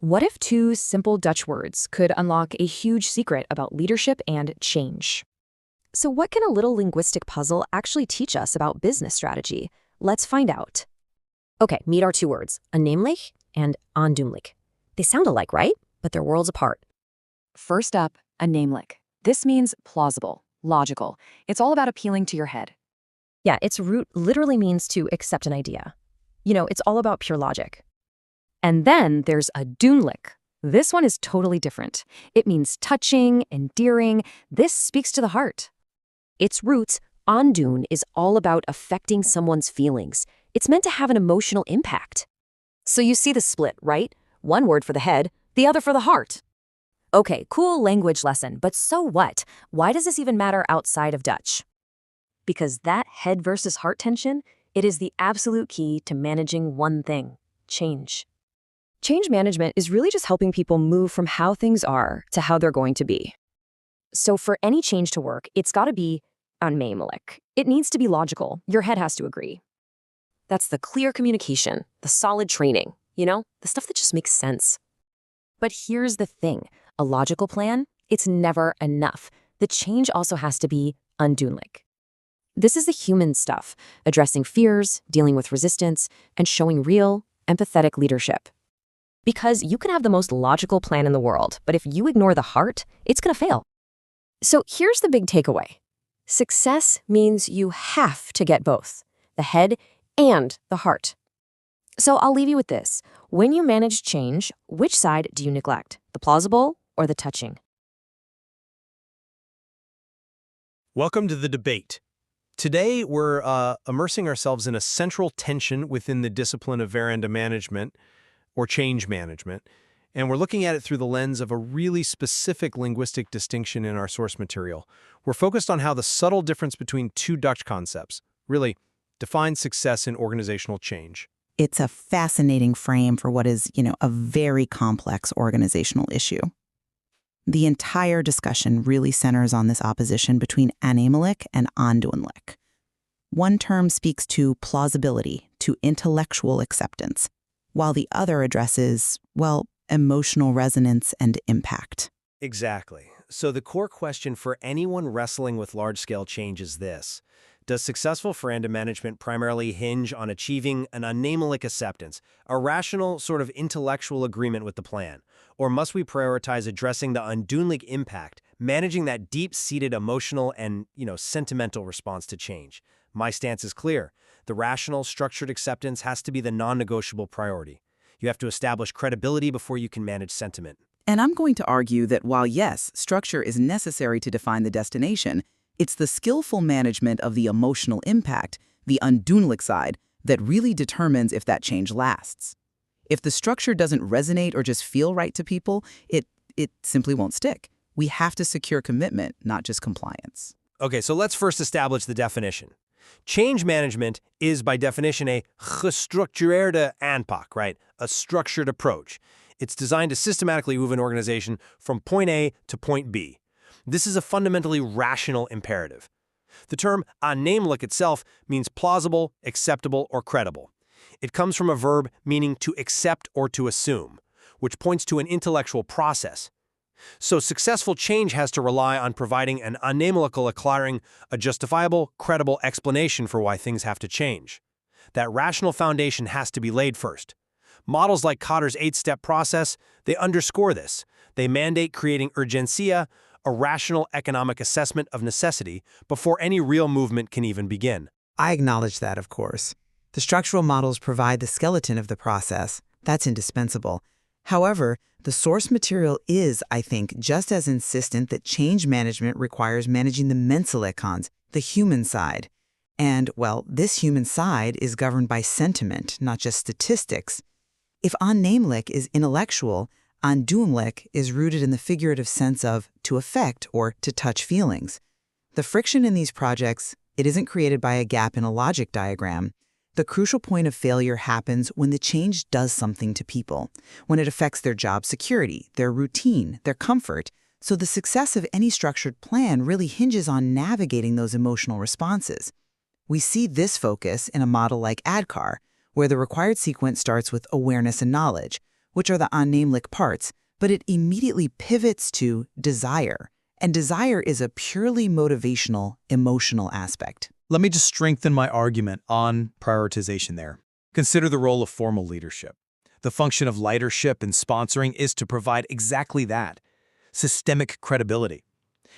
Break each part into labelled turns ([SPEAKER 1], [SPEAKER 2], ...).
[SPEAKER 1] What if two simple Dutch words could unlock a huge secret about leadership and change? So what can a little linguistic puzzle actually teach us about business strategy? Let's find out. Okay, meet our two words, aannemelijk and aandoenlijk. They sound alike, right? But they're worlds apart.
[SPEAKER 2] First up, aannemelijk. This means plausible, logical. It's all about appealing to your head.
[SPEAKER 1] Yeah, its root literally means to accept an idea. It's all about pure logic. And then there's aandoenlijk. This one is totally different. It means touching, endearing. This speaks to the heart. Its roots, aandoen, is all about affecting someone's feelings. It's meant to have an emotional impact. So you see the split, right? One word for the head, the other for the heart. Okay, cool language lesson, but so what? Why does this even matter outside of Dutch? Because that head versus heart tension, it is the absolute key to managing one thing, change. Change management is really just helping people move from how things are to how they're going to be. So for any change to work, it's got to be aannemelijk. It needs to be logical. Your head has to agree. That's the clear communication, the solid training, the stuff that just makes sense. But here's the thing. A logical plan, it's never enough. The change also has to be aandoenlijk. This is the human stuff, addressing fears, dealing with resistance, and showing real, empathetic leadership. Because you can have the most logical plan in the world, but if you ignore the heart, it's going to fail. So here's the big takeaway. Success means you have to get both, the head and the heart. So I'll leave you with this. When you manage change, which side do you neglect, the plausible or the touching?
[SPEAKER 3] Welcome to The Debate. Today, we're immersing ourselves in a central tension within the discipline of veranda management, or change management, and we're looking at it through the lens of a really specific linguistic distinction in our source material. We're focused on how the subtle difference between two Dutch concepts really defines success in organizational change.
[SPEAKER 4] It's a fascinating frame for what is, a very complex organizational issue. The entire discussion really centers on this opposition between aannemelijk and aandoenlijk. One term speaks to plausibility, to intellectual acceptance, while the other addresses, emotional resonance and impact.
[SPEAKER 3] Exactly. So the core question for anyone wrestling with large-scale change is this. Does successful veranda management primarily hinge on achieving an aannemelijk acceptance, a rational sort of intellectual agreement with the plan? Or must we prioritize addressing the aandoenlijk impact, managing that deep-seated emotional and, sentimental response to change? My stance is clear. The rational, structured acceptance has to be the non-negotiable priority. You have to establish credibility before you can manage sentiment.
[SPEAKER 5] And I'm going to argue that while, yes, structure is necessary to define the destination, it's the skillful management of the emotional impact, the aandoenlijk side, that really determines if that change lasts. If the structure doesn't resonate or just feel right to people, it simply won't stick. We have to secure commitment, not just compliance.
[SPEAKER 3] Okay, so let's first establish the definition. Change management is, by definition, a gestructureerde aanpak, right? A structured approach. It's designed to systematically move an organization from point A to point B. This is a fundamentally rational imperative. The term aannemelijk itself means plausible, acceptable, or credible. It comes from a verb meaning to accept or to assume, which points to an intellectual process. So successful change has to rely on providing an aannemelijke acquiring a justifiable, credible explanation for why things have to change. That rational foundation has to be laid first. Models like Kotter's 8-step process, they underscore this. They mandate creating urgentia, a rational economic assessment of necessity, before any real movement can even begin.
[SPEAKER 6] I acknowledge that, of course. The structural models provide the skeleton of the process. That's indispensable. However, the source material is, I think, just as insistent that change management requires managing the menselijkant, the human side. And, this human side is governed by sentiment, not just statistics. If aannemelijk is intellectual, aandoenlijk is rooted in the figurative sense of to affect or to touch feelings. The friction in these projects, it isn't created by a gap in a logic diagram. The crucial point of failure happens when the change does something to people, when it affects their job security, their routine, their comfort. So the success of any structured plan really hinges on navigating those emotional responses. We see this focus in a model like ADKAR, where the required sequence starts with awareness and knowledge, which are the annehmlich parts, but it immediately pivots to desire. And desire is a purely motivational, emotional aspect.
[SPEAKER 3] Let me just strengthen my argument on prioritization there. Consider the role of formal leadership. The function of leadership and sponsoring is to provide exactly that, systemic credibility.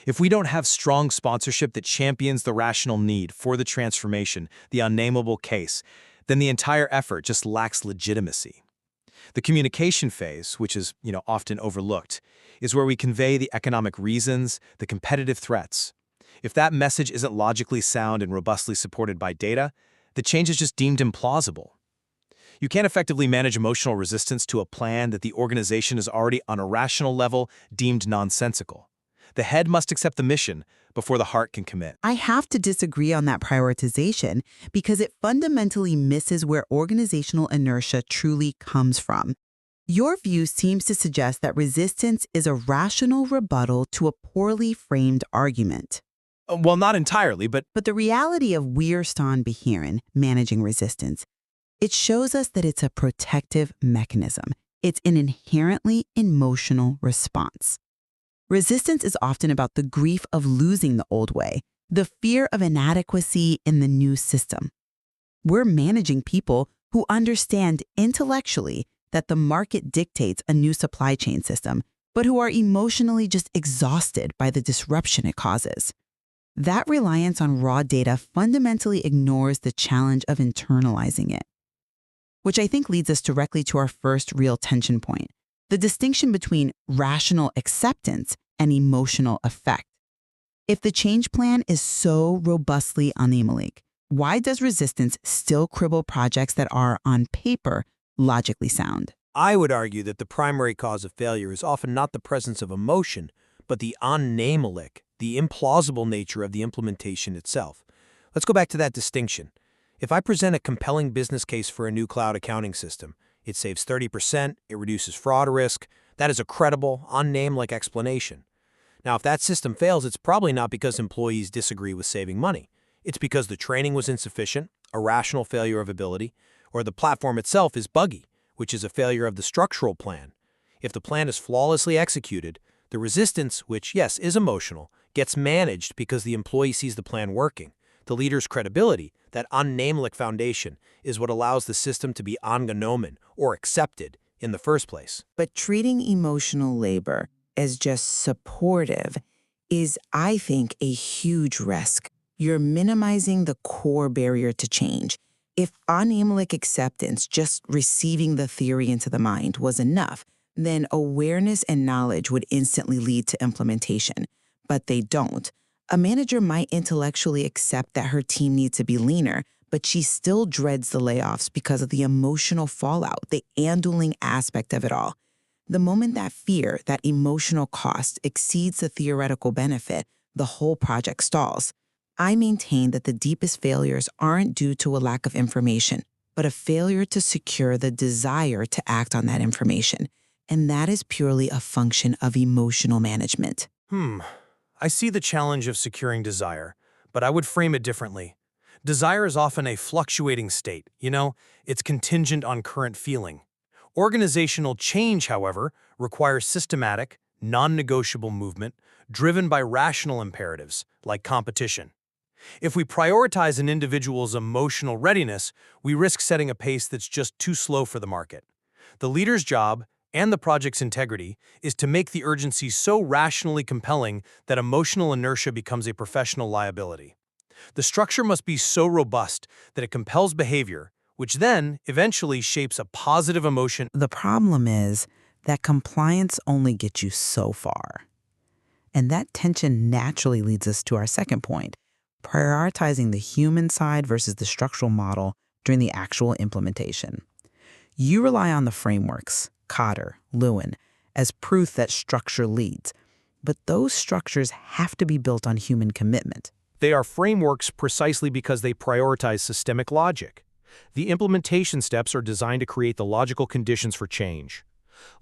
[SPEAKER 3] If we don't have strong sponsorship that champions the rational need for the transformation, the unnameable case, then the entire effort just lacks legitimacy. The communication phase, which is, often overlooked, is where we convey the economic reasons, the competitive threats. If that message isn't logically sound and robustly supported by data, the change is just deemed implausible. You can't effectively manage emotional resistance to a plan that the organization is already on a rational level deemed nonsensical. The head must accept the mission before the heart can commit.
[SPEAKER 4] I have to disagree on that prioritization because it fundamentally misses where organizational inertia truly comes from. Your view seems to suggest that resistance is a rational rebuttal to a poorly framed argument.
[SPEAKER 3] Well, not entirely, but
[SPEAKER 4] But the reality of Weerstand-Beheeren, managing resistance, it shows us that it's a protective mechanism. It's an inherently emotional response. Resistance is often about the grief of losing the old way, the fear of inadequacy in the new system. We're managing people who understand intellectually that the market dictates a new supply chain system, but who are emotionally just exhausted by the disruption it causes. That reliance on raw data fundamentally ignores the challenge of internalizing it. Which I think leads us directly to our first real tension point, the distinction between rational acceptance and emotional effect. If the change plan is so robustly annehmlich, why does resistance still cripple projects that are, on paper, logically sound?
[SPEAKER 7] I would argue that the primary cause of failure is often not the presence of emotion, but the annehmlich, the implausible nature of the implementation itself. Let's go back to that distinction. If I present a compelling business case for a new cloud accounting system, it saves 30%, it reduces fraud risk, that is a credible, annehmlich explanation. Now, if that system fails, it's probably not because employees disagree with saving money. It's because the training was insufficient, a rational failure of ability, or the platform itself is buggy, which is a failure of the structural plan. If the plan is flawlessly executed, the resistance, which, yes, is emotional, gets managed because the employee sees the plan working. The leader's credibility, that annehmlich foundation, is what allows the system to be angenommen, or accepted, in the first place.
[SPEAKER 8] But treating emotional labor as just supportive is, I think, a huge risk. You're minimizing the core barrier to change. If annehmlich acceptance, just receiving the theory into the mind, was enough, then awareness and knowledge would instantly lead to implementation. But they don't. A manager might intellectually accept that her team needs to be leaner, but she still dreads the layoffs because of the emotional fallout, the handling aspect of it all. The moment that fear, that emotional cost, exceeds the theoretical benefit, the whole project stalls. I maintain that the deepest failures aren't due to a lack of information, but a failure to secure the desire to act on that information. And that is purely a function of emotional management.
[SPEAKER 3] I see the challenge of securing desire, but I would frame it differently. Desire is often a fluctuating state, it's contingent on current feeling. Organizational change, however, requires systematic, non-negotiable movement driven by rational imperatives, like competition. If we prioritize an individual's emotional readiness, we risk setting a pace that's just too slow for the market. The leader's job, and the project's integrity, is to make the urgency so rationally compelling that emotional inertia becomes a professional liability. The structure must be so robust that it compels behavior, which then eventually shapes a positive emotion.
[SPEAKER 4] The problem is that compliance only gets you so far. And that tension naturally leads us to our second point, prioritizing the human side versus the structural model during the actual implementation. You rely on the frameworks, Cotter, Lewin, as proof that structure leads, but those structures have to be built on human commitment.
[SPEAKER 3] They are frameworks precisely because they prioritize systemic logic. The implementation steps are designed to create the logical conditions for change.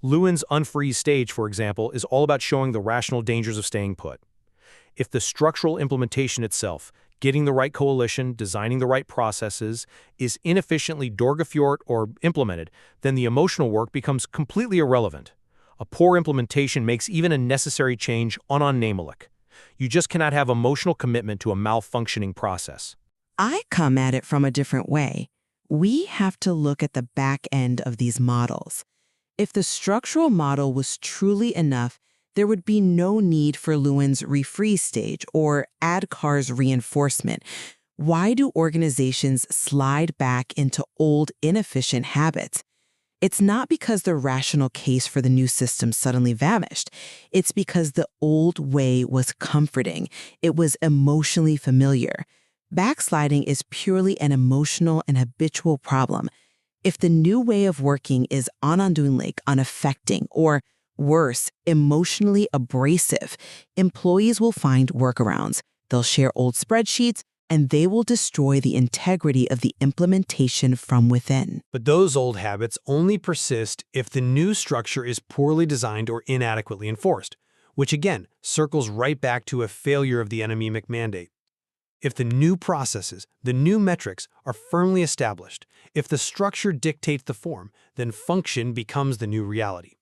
[SPEAKER 3] Lewin's unfreeze stage, for example, is all about showing the rational dangers of staying put. If the structural implementation itself, getting the right coalition, designing the right processes, is inefficiently doorgevoerd or implemented, then the emotional work becomes completely irrelevant. A poor implementation makes even a necessary change onaannemelijk. You just cannot have emotional commitment to a malfunctioning process.
[SPEAKER 8] I come at it from a different way. We have to look at the back end of these models. If the structural model was truly enough, there would be no need for Lewin's refreeze stage or ADKAR's reinforcement. Why do organizations slide back into old, inefficient habits? It's not because the rational case for the new system suddenly vanished. It's because the old way was comforting. It was emotionally familiar. Backsliding is purely an emotional and habitual problem. If the new way of working is onaandoenlijk, unaffecting, or worse, emotionally abrasive, employees will find workarounds. They'll share old spreadsheets, and they will destroy the integrity of the implementation from within.
[SPEAKER 7] But those old habits only persist if the new structure is poorly designed or inadequately enforced, which again circles right back to a failure of the anemic mandate. If the new processes, the new metrics are firmly established, if the structure dictates the form, then function becomes the new reality.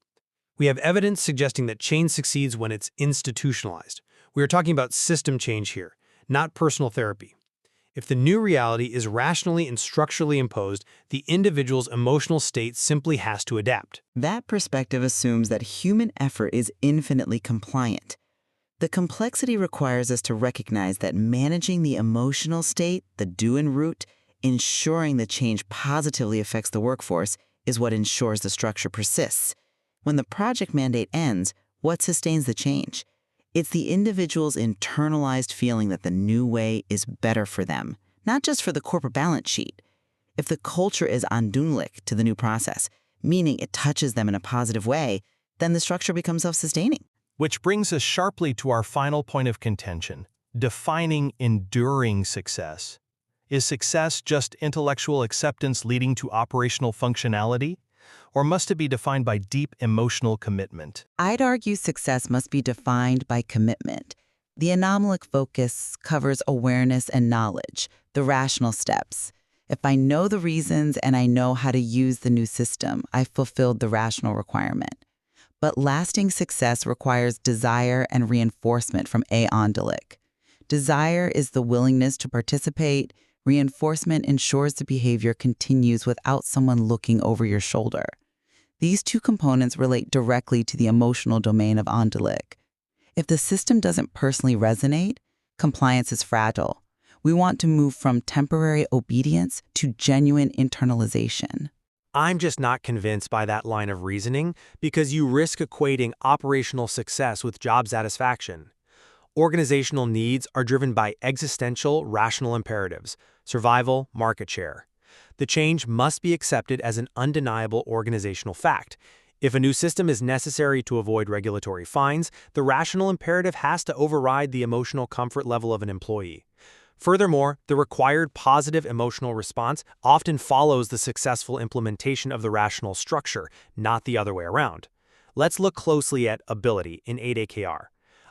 [SPEAKER 7] We have evidence suggesting that change succeeds when it's institutionalized. We are talking about system change here, not personal therapy. If the new reality is rationally and structurally imposed, the individual's emotional state simply has to adapt.
[SPEAKER 5] That perspective assumes that human effort is infinitely compliant. The complexity requires us to recognize that managing the emotional state, the do and root, ensuring the change positively affects the workforce, is what ensures the structure persists. When the project mandate ends, what sustains the change? It's the individual's internalized feeling that the new way is better for them, not just for the corporate balance sheet. If the culture is aandoenlijk to the new process, meaning it touches them in a positive way, then the structure becomes self-sustaining.
[SPEAKER 3] Which brings us sharply to our final point of contention, defining enduring success. Is success just intellectual acceptance leading to operational functionality? Or must it be defined by deep emotional commitment?
[SPEAKER 5] I'd argue success must be defined by commitment. The anomalic focus covers awareness and knowledge, the rational steps. If I know the reasons and I know how to use the new system, I've fulfilled the rational requirement. But lasting success requires desire and reinforcement from aandoenlijk. Desire is the willingness to participate. Reinforcement ensures the behavior continues without someone looking over your shoulder. These two components relate directly to the emotional domain of aandoenlijk. If the system doesn't personally resonate, compliance is fragile. We want to move from temporary obedience to genuine internalization.
[SPEAKER 3] I'm just not convinced by that line of reasoning because you risk equating operational success with job satisfaction. Organizational needs are driven by existential, rational imperatives, survival, market share. The change must be accepted as an undeniable organizational fact. If a new system is necessary to avoid regulatory fines, the rational imperative has to override the emotional comfort level of an employee. Furthermore, the required positive emotional response often follows the successful implementation of the rational structure, not the other way around. Let's look closely at ability in 8AKR.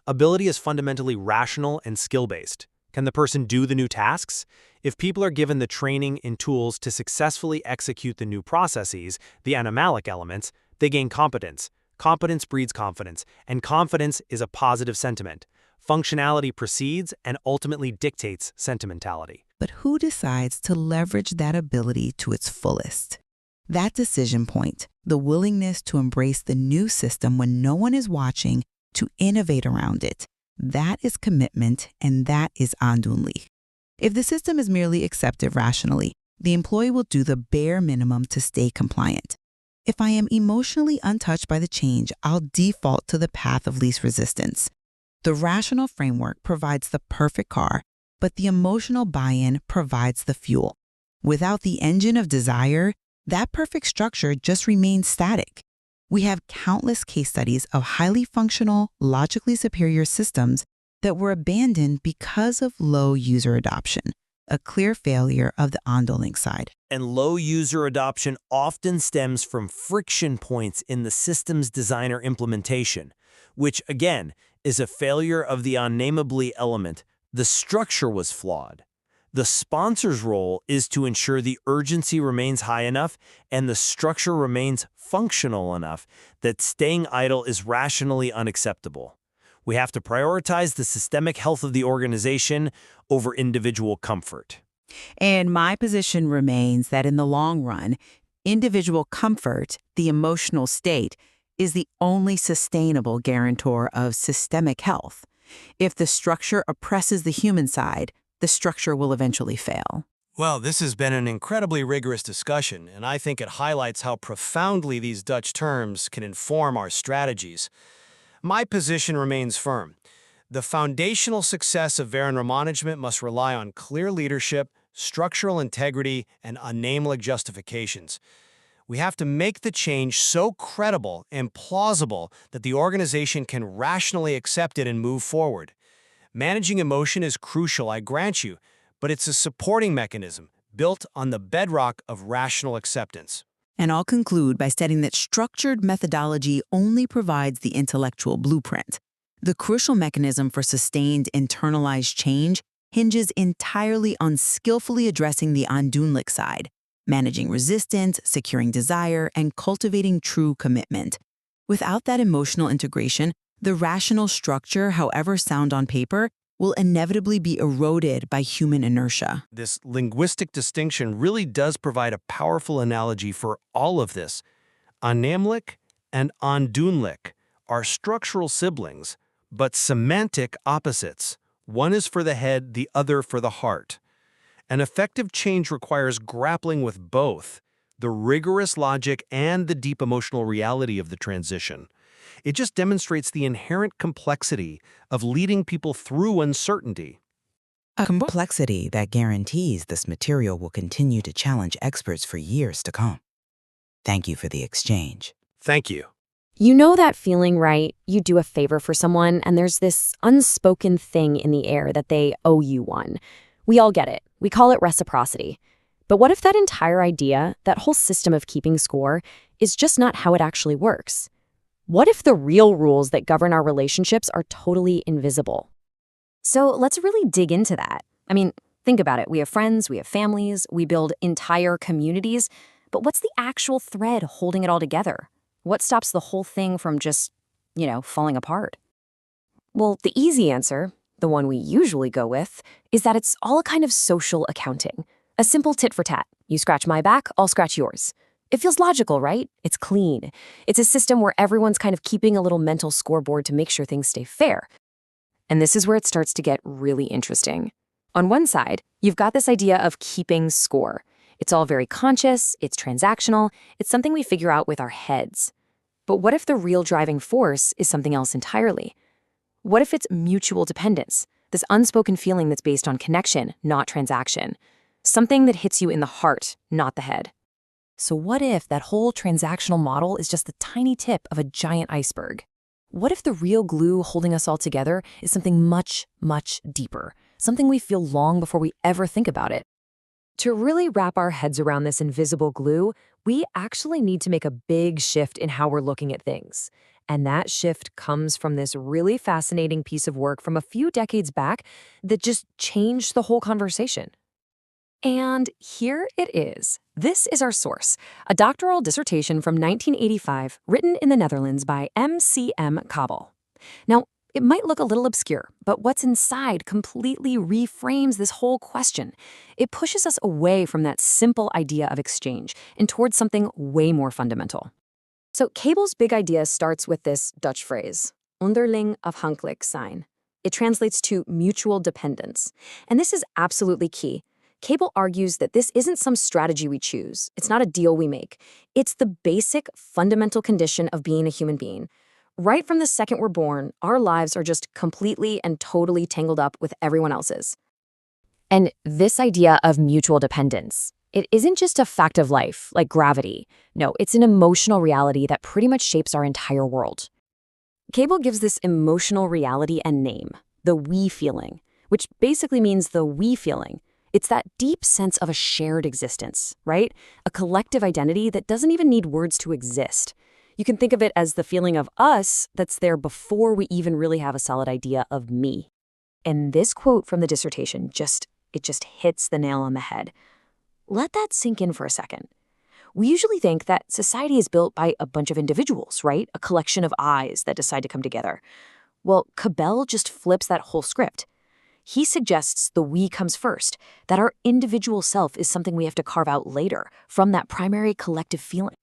[SPEAKER 3] Ability is fundamentally rational and skill-based. Can the person do the new tasks? If people are given the training and tools to successfully execute the new processes, the anomalic elements, they gain competence. Competence breeds confidence, and confidence is a positive sentiment. Functionality precedes and ultimately dictates sentimentality.
[SPEAKER 8] But who decides to leverage that ability to its fullest? That decision point, the willingness to embrace the new system when no one is watching, to innovate around it, that is commitment, and that is aandoenlijk. If the system is merely accepted rationally, the employee will do the bare minimum to stay compliant. If I am emotionally untouched by the change, I'll default to the path of least resistance. The rational framework provides the perfect car, but the emotional buy-in provides the fuel. Without the engine of desire, that perfect structure just remains static. We have countless case studies of highly functional, logically superior systems that were abandoned because of low user adoption, a clear failure of the aandoenlijk side.
[SPEAKER 3] And low user adoption often stems from friction points in the system's designer implementation, which, again, is a failure of the unnameably element. The structure was flawed. The sponsor's role is to ensure the urgency remains high enough and the structure remains functional enough that staying idle is rationally unacceptable. We have to prioritize the systemic health of the organization over individual comfort.
[SPEAKER 4] And my position remains that in the long run, individual comfort, the emotional state, is the only sustainable guarantor of systemic health. If the structure oppresses the human side, the structure will eventually fail.
[SPEAKER 7] Well, this has been an incredibly rigorous discussion, and I think it highlights how profoundly these Dutch terms can inform our strategies. My position remains firm. The foundational success of Weigeren management must rely on clear leadership, structural integrity, and unnameable justifications. We have to make the change so credible and plausible that the organization can rationally accept it and move forward. Managing emotion is crucial, I grant you, but it's a supporting mechanism built on the bedrock of rational acceptance.
[SPEAKER 4] And I'll conclude by stating that structured methodology only provides the intellectual blueprint. The crucial mechanism for sustained internalized change hinges entirely on skillfully addressing the aandoenlijk side, managing resistance, securing desire, and cultivating true commitment. Without that emotional integration, the rational structure, however sound on paper, will inevitably be eroded by human inertia.
[SPEAKER 7] This linguistic distinction really does provide a powerful analogy for all of this. Aannemelijk and aandoenlijk are structural siblings, but semantic opposites. One is for the head, the other for the heart. An effective change requires grappling with both, the rigorous logic and the deep emotional reality of the transition. It just demonstrates the inherent complexity of leading people through uncertainty.
[SPEAKER 5] A complexity that guarantees this material will continue to challenge experts for years to come. Thank you for the exchange.
[SPEAKER 7] Thank you.
[SPEAKER 1] You know that feeling, right? You do a favor for someone and there's this unspoken thing in the air that they owe you one. We all get it. We call it reciprocity. But what if that entire idea, that whole system of keeping score, is just not how it actually works? What if the real rules that govern our relationships are totally invisible? So let's really dig into that. I mean, think about it. We have friends, we have families, we build entire communities, but what's the actual thread holding it all together? What stops the whole thing from just, falling apart? Well, the easy answer, the one we usually go with, is that it's all a kind of social accounting. A simple tit for tat. You scratch my back, I'll scratch yours. It feels logical, right? It's clean. It's a system where everyone's kind of keeping a little mental scoreboard to make sure things stay fair. And this is where it starts to get really interesting. On one side, you've got this idea of keeping score. It's all very conscious, it's transactional, it's something we figure out with our heads. But what if the real driving force is something else entirely? What if it's mutual dependence, this unspoken feeling that's based on connection, not transaction? Something that hits you in the heart, not the head. So what if that whole transactional model is just the tiny tip of a giant iceberg? What if the real glue holding us all together is something much, much deeper, something we feel long before we ever think about it? To really wrap our heads around this invisible glue, we actually need to make a big shift in how we're looking at things. And that shift comes from this really fascinating piece of work from a few decades back that just changed the whole conversation. And here it is. This is our source, a doctoral dissertation from 1985 written in the Netherlands by M.C.M. Kabel. Now, it might look a little obscure, but what's inside completely reframes this whole question. It pushes us away from that simple idea of exchange and towards something way more fundamental. So Kabel's big idea starts with this Dutch phrase, onderling afhankelijk zijn. It translates to mutual dependence. And this is absolutely key. Kabel argues that this isn't some strategy we choose. It's not a deal we make. It's the basic, fundamental condition of being a human being. Right from the second we're born, our lives are just completely and totally tangled up with everyone else's. And this idea of mutual dependence, it isn't just a fact of life, like gravity. No, it's an emotional reality that pretty much shapes our entire world. Kabel gives this emotional reality a name, the we feeling, which basically means the we feeling. It's that deep sense of a shared existence, right? A collective identity that doesn't even need words to exist. You can think of it as the feeling of us that's there before we even really have a solid idea of me. And this quote from the dissertation just hits the nail on the head. Let that sink in for a second. We usually think that society is built by a bunch of individuals, right? A collection of eyes that decide to come together. Well, Cabell just flips that whole script. He suggests the we comes first, that our individual self is something we have to carve out later from that primary collective feeling.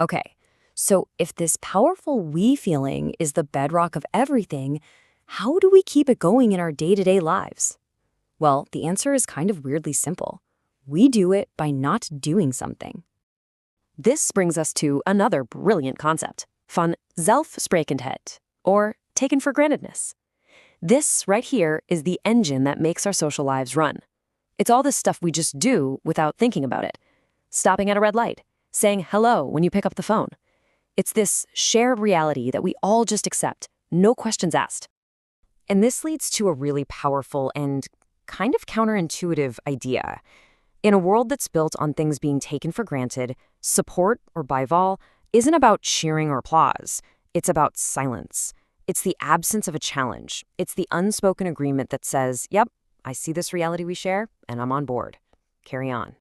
[SPEAKER 1] Okay, so if this powerful we feeling is the bedrock of everything, how do we keep it going in our day-to-day lives? Well, the answer is kind of weirdly simple. We do it by not doing something. This brings us to another brilliant concept, van zelfsprekendheid, or taken for grantedness. This right here is the engine that makes our social lives run. It's all this stuff we just do without thinking about it. Stopping at a red light, saying hello when you pick up the phone. It's this shared reality that we all just accept, no questions asked. And this leads to a really powerful and kind of counterintuitive idea. In a world that's built on things being taken for granted, support, or bijval, isn't about cheering or applause. It's about silence. It's the absence of a challenge. It's the unspoken agreement that says, yep, I see this reality we share, and I'm on board. Carry on.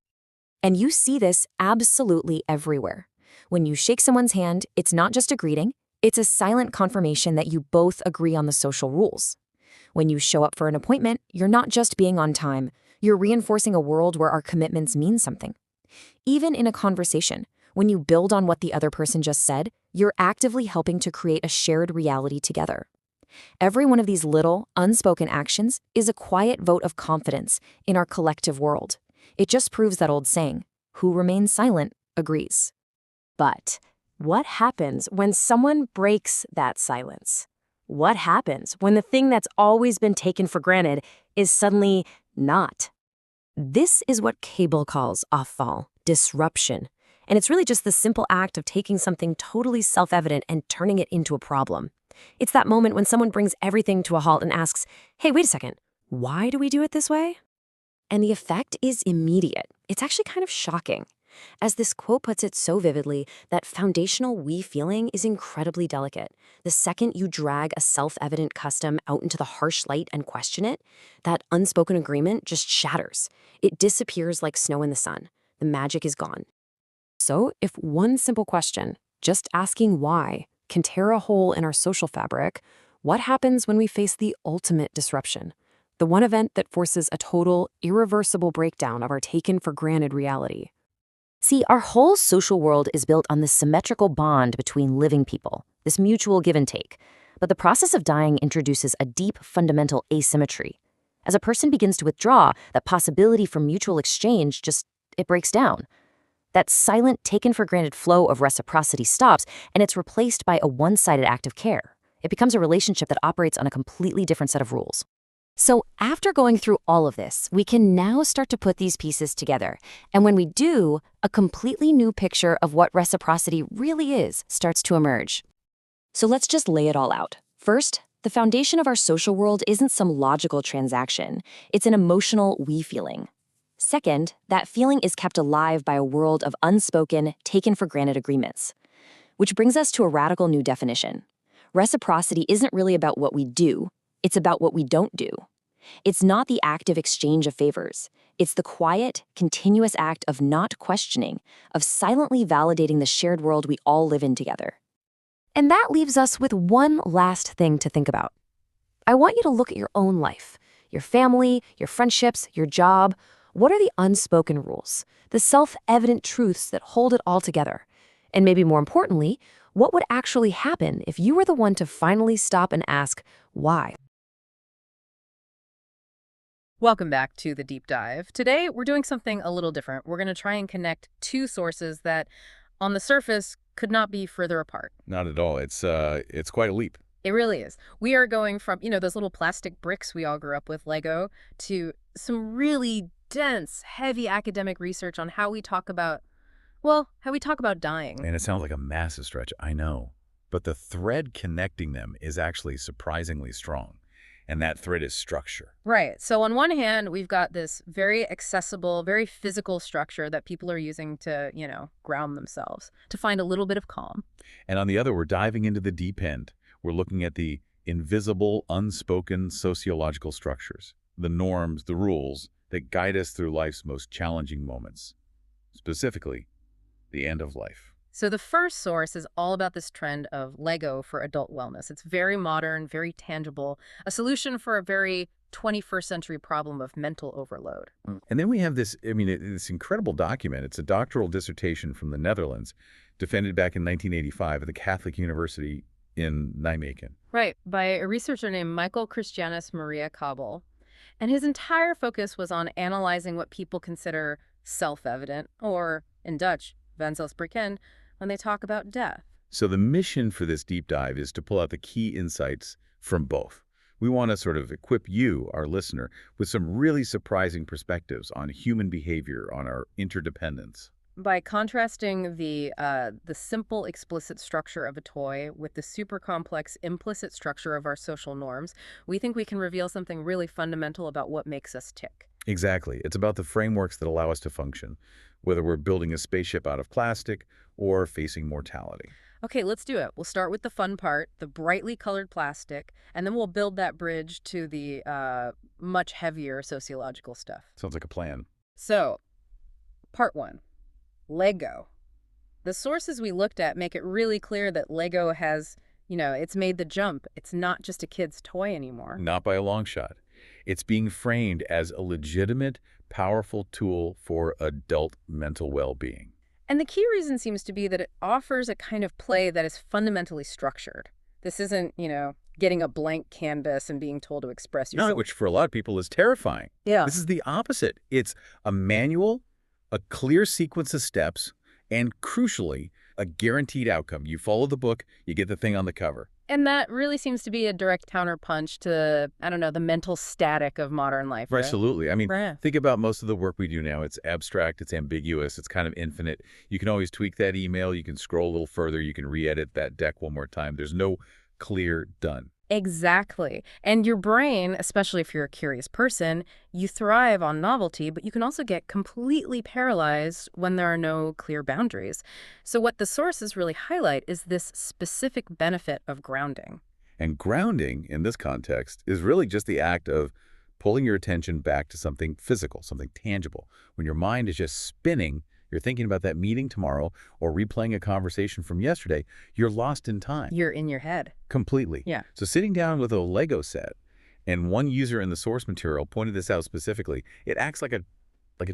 [SPEAKER 1] And you see this absolutely everywhere. When you shake someone's hand, it's not just a greeting. It's a silent confirmation that you both agree on the social rules. When you show up for an appointment, you're not just being on time. You're reinforcing a world where our commitments mean something. Even in a conversation, when you build on what the other person just said, you're actively helping to create a shared reality together. Every one of these little, unspoken actions is a quiet vote of confidence in our collective world. It just proves that old saying, who remains silent agrees. But what happens when someone breaks that silence? What happens when the thing that's always been taken for granted is suddenly not? This is what Cabell calls afval, disruption. And it's really just the simple act of taking something totally self-evident and turning it into a problem. It's that moment when someone brings everything to a halt and asks, hey, wait a second, why do we do it this way? And the effect is immediate. It's actually kind of shocking. As this quote puts it so vividly, that foundational we feeling is incredibly delicate. The second you drag a self-evident custom out into the harsh light and question it, that unspoken agreement just shatters. It disappears like snow in the sun. The magic is gone. So if one simple question, just asking why, can tear a hole in our social fabric, what happens when we face the ultimate disruption? The one event that forces a total, irreversible breakdown of our taken-for-granted reality. See, our whole social world is built on this symmetrical bond between living people, this mutual give and take. But the process of dying introduces a deep, fundamental asymmetry. As a person begins to withdraw, that possibility for mutual exchange it breaks down. That silent, taken-for-granted flow of reciprocity stops, and it's replaced by a one-sided act of care. It becomes a relationship that operates on a completely different set of rules. So after going through all of this, we can now start to put these pieces together. And when we do, a completely new picture of what reciprocity really is starts to emerge. So let's just lay it all out. First, the foundation of our social world isn't some logical transaction. It's an emotional we feeling. Second, that feeling is kept alive by a world of unspoken, taken-for-granted agreements. Which brings us to a radical new definition. Reciprocity isn't really about what we do. It's about what we don't do. It's not the active exchange of favors. It's the quiet, continuous act of not questioning, of silently validating the shared world we all live in together. And that leaves us with one last thing to think about. I want you to look at your own life, your family, your friendships, your job. What are the unspoken rules, the self-evident truths that hold it all together? And maybe more importantly, what would actually happen if you were the one to finally stop and ask, why?
[SPEAKER 9] Welcome back to the deep dive. Today, we're doing something a little different. We're going to try and connect two sources that, on the surface, could not be further apart.
[SPEAKER 10] Not at all. It's quite a leap.
[SPEAKER 9] It really is. We are going from, those little plastic bricks we all grew up with, Lego, to some really dense, heavy academic research on how we talk about dying.
[SPEAKER 10] And it sounds like a massive stretch, I know. But the thread connecting them is actually surprisingly strong. and that thread is structure.
[SPEAKER 9] Right. So on one hand, we've got this very accessible, very physical structure that people are using to, ground themselves, to find a little bit of calm.
[SPEAKER 10] And on the other, we're diving into the deep end. We're looking at the invisible, unspoken sociological structures, the norms, the rules that guide us through life's most challenging moments, specifically the end of life.
[SPEAKER 9] So the first source is all about this trend of Lego for adult wellness. It's very modern, very tangible, a solution for a very 21st century problem of mental overload.
[SPEAKER 10] And then we have this, this incredible document. It's a doctoral dissertation from the Netherlands, defended back in 1985 at the Catholic University in Nijmegen.
[SPEAKER 9] Right, by a researcher named Michael Christianus Maria Kabel. And his entire focus was on analyzing what people consider self-evident, or in Dutch, vanzelfsprekend, when they talk about death.
[SPEAKER 10] So the mission for this deep dive is to pull out the key insights from both. We want to sort of equip you, our listener, with some really surprising perspectives on human behavior, on our interdependence.
[SPEAKER 9] By contrasting the simple, explicit structure of a toy with the super complex, implicit structure of our social norms, we think we can reveal something really fundamental about what makes us tick.
[SPEAKER 10] Exactly. It's about the frameworks that allow us to function, whether we're building a spaceship out of plastic or facing mortality.
[SPEAKER 9] Okay, let's do it. We'll start with the fun part, the brightly colored plastic, and then we'll build that bridge to the much heavier sociological stuff.
[SPEAKER 10] Sounds like a plan.
[SPEAKER 9] So, part 1. Lego. The sources we looked at make it really clear that Lego has, it's made the jump. It's not just a kid's toy anymore.
[SPEAKER 10] Not by a long shot. It's being framed as a legitimate, powerful tool for adult mental well-being.
[SPEAKER 9] And the key reason seems to be that it offers a kind of play that is fundamentally structured. This isn't, getting a blank canvas and being told to express yourself.
[SPEAKER 10] No, which for a lot of people is terrifying.
[SPEAKER 9] Yeah.
[SPEAKER 10] This is the opposite. It's a manual, a clear sequence of steps, and crucially, a guaranteed outcome. You follow the book, you get the thing on the cover.
[SPEAKER 9] And that really seems to be a direct counterpunch to, the mental static of modern life. Right?
[SPEAKER 10] Absolutely.
[SPEAKER 9] Right.
[SPEAKER 10] Think about most of the work we do now. It's abstract, it's ambiguous, it's kind of infinite. You can always tweak that email, you can scroll a little further, you can re-edit that deck one more time. There's no clear done.
[SPEAKER 9] Exactly. And your brain, especially if you're a curious person, you thrive on novelty, but you can also get completely paralyzed when there are no clear boundaries. So what the sources really highlight is this specific benefit of grounding.
[SPEAKER 10] And grounding, in this context, is really just the act of pulling your attention back to something physical, something tangible. When your mind is just spinning, you're thinking about that meeting tomorrow or replaying a conversation from yesterday, you're lost in time.
[SPEAKER 9] You're in your head.
[SPEAKER 10] Completely.
[SPEAKER 9] Yeah.
[SPEAKER 10] So sitting down with a Lego set, and one user in the source material pointed this out specifically, it acts like a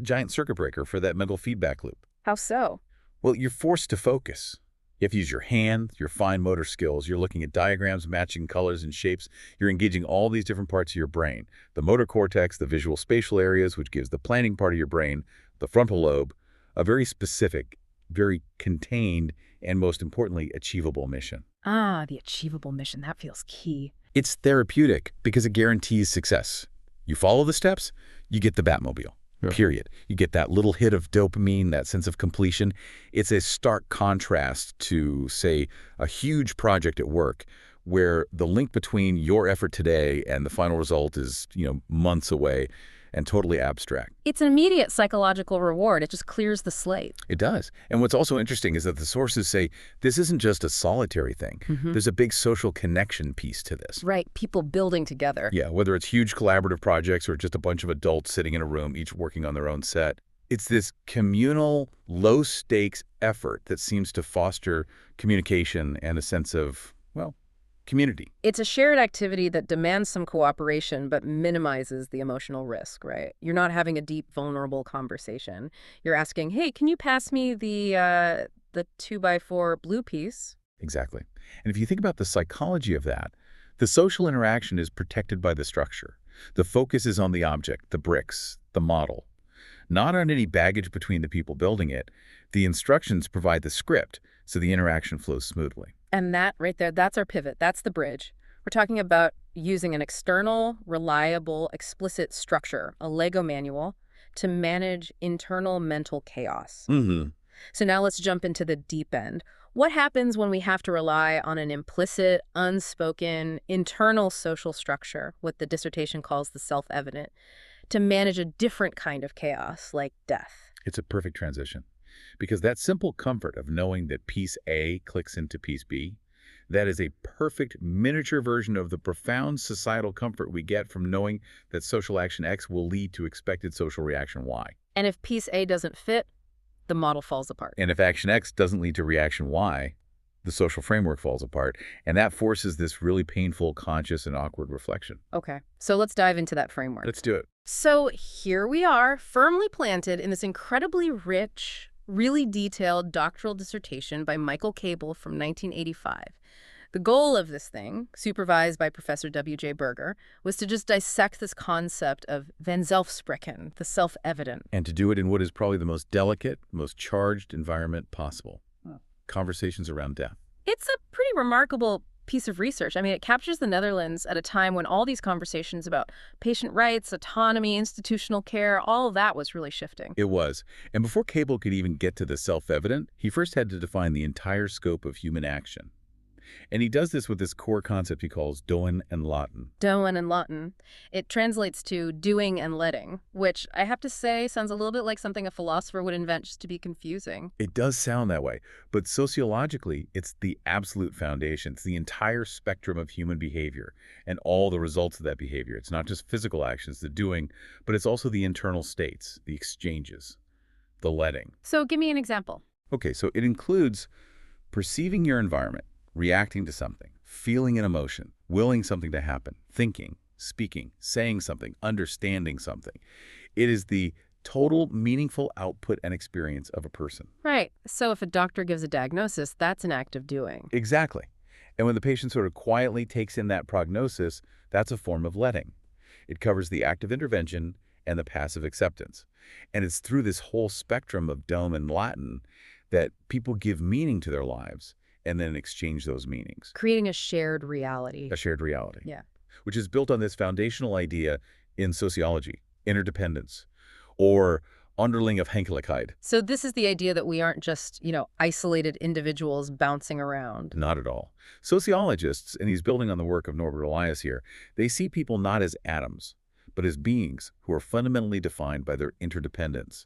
[SPEAKER 10] giant circuit breaker for that mental feedback loop.
[SPEAKER 9] How so?
[SPEAKER 10] Well, you're forced to focus. You have to use your hand, your fine motor skills. You're looking at diagrams, matching colors and shapes. You're engaging all these different parts of your brain. The motor cortex, the visual spatial areas, which gives the planning part of your brain, the frontal lobe, a very specific, very contained, and most importantly, achievable mission.
[SPEAKER 9] Ah, the achievable mission. That feels key.
[SPEAKER 10] It's therapeutic because it guarantees success. You follow the steps, you get the Batmobile, period. You get that little hit of dopamine, that sense of completion. It's a stark contrast to, say, a huge project at work where the link between your effort today and the final result is, months away and totally abstract.
[SPEAKER 9] It's an immediate psychological reward. It just clears the slate.
[SPEAKER 10] It does. And what's also interesting is that the sources say this isn't just a solitary thing. There's a big social connection piece to this.
[SPEAKER 9] Right. People building together.
[SPEAKER 10] Yeah, whether it's huge collaborative projects or just a bunch of adults sitting in a room, each working on their own set. It's this communal, low-stakes effort that seems to foster communication and a sense of, community.
[SPEAKER 9] It's a shared activity that demands some cooperation but minimizes the emotional risk, right? You're not having a deep, vulnerable conversation. You're asking, hey, can you pass me the 2x4 blue piece?
[SPEAKER 10] Exactly. And if you think about the psychology of that, the social interaction is protected by the structure. The focus is on the object, the bricks, the model. Not on any baggage between the people building it. The instructions provide the script, so the interaction flows smoothly.
[SPEAKER 9] And that right there, that's our pivot. That's the bridge. We're talking about using an external, reliable, explicit structure, a Lego manual, to manage internal mental chaos. So now let's jump into the deep end. What happens when we have to rely on an implicit, unspoken, internal social structure, what the dissertation calls the self-evident, to manage a different kind of chaos, like death?
[SPEAKER 10] It's a perfect transition. Because that simple comfort of knowing that piece A clicks into piece B, that is a perfect miniature version of the profound societal comfort we get from knowing that social action X will lead to expected social reaction Y.
[SPEAKER 9] And if piece A doesn't fit, the model falls apart.
[SPEAKER 10] And if action X doesn't lead to reaction Y, the social framework falls apart. And that forces this really painful, conscious, and awkward reflection.
[SPEAKER 9] Okay, so let's dive into that framework.
[SPEAKER 10] Let's do it.
[SPEAKER 9] So here we are, firmly planted in this incredibly rich, really detailed doctoral dissertation by Michael Cable from 1985. The goal of this thing, supervised by Professor W.J. Berger, was to just dissect this concept of vanzelfsprechen, the self-evident.
[SPEAKER 10] And to do it in what is probably the most delicate, most charged environment possible. Conversations around death.
[SPEAKER 9] It's a pretty remarkable piece of research. I mean, it captures the Netherlands at a time when all these conversations about patient rights, autonomy, institutional care, all of that was really shifting.
[SPEAKER 10] It was. And before Cable could even get to the self-evident, he first had to define the entire scope of human action. And he does this with this core concept he calls doen en laten.
[SPEAKER 9] Doen en laten. It translates to doing and letting, which I have to say sounds a little bit like something a philosopher would invent just to be confusing.
[SPEAKER 10] It does sound that way, but sociologically, it's the absolute foundation. It's the entire spectrum of human behavior and all the results of that behavior. It's not just physical actions, the doing, but it's also the internal states, the exchanges, the letting.
[SPEAKER 9] So give me an example.
[SPEAKER 10] Okay, so it includes perceiving your environment, reacting to something, feeling an emotion, willing something to happen, thinking, speaking, saying something, understanding something. It is the total meaningful output and experience of a person.
[SPEAKER 9] Right. So if a doctor gives a diagnosis, that's an act of doing.
[SPEAKER 10] Exactly. And when the patient sort of quietly takes in that prognosis, that's a form of letting. It covers the active intervention and the passive acceptance. And it's through this whole spectrum of Dome and Latin that people give meaning to their lives and then exchange those meanings.
[SPEAKER 9] Creating a shared reality.
[SPEAKER 10] A shared reality.
[SPEAKER 9] Yeah.
[SPEAKER 10] Which is built on this foundational idea in sociology, interdependence, or onderling afhankelijkheid.
[SPEAKER 9] So this is the idea that we aren't just, isolated individuals bouncing around.
[SPEAKER 10] Not at all. Sociologists, and he's building on the work of Norbert Elias here, they see people not as atoms, but as beings who are fundamentally defined by their interdependence.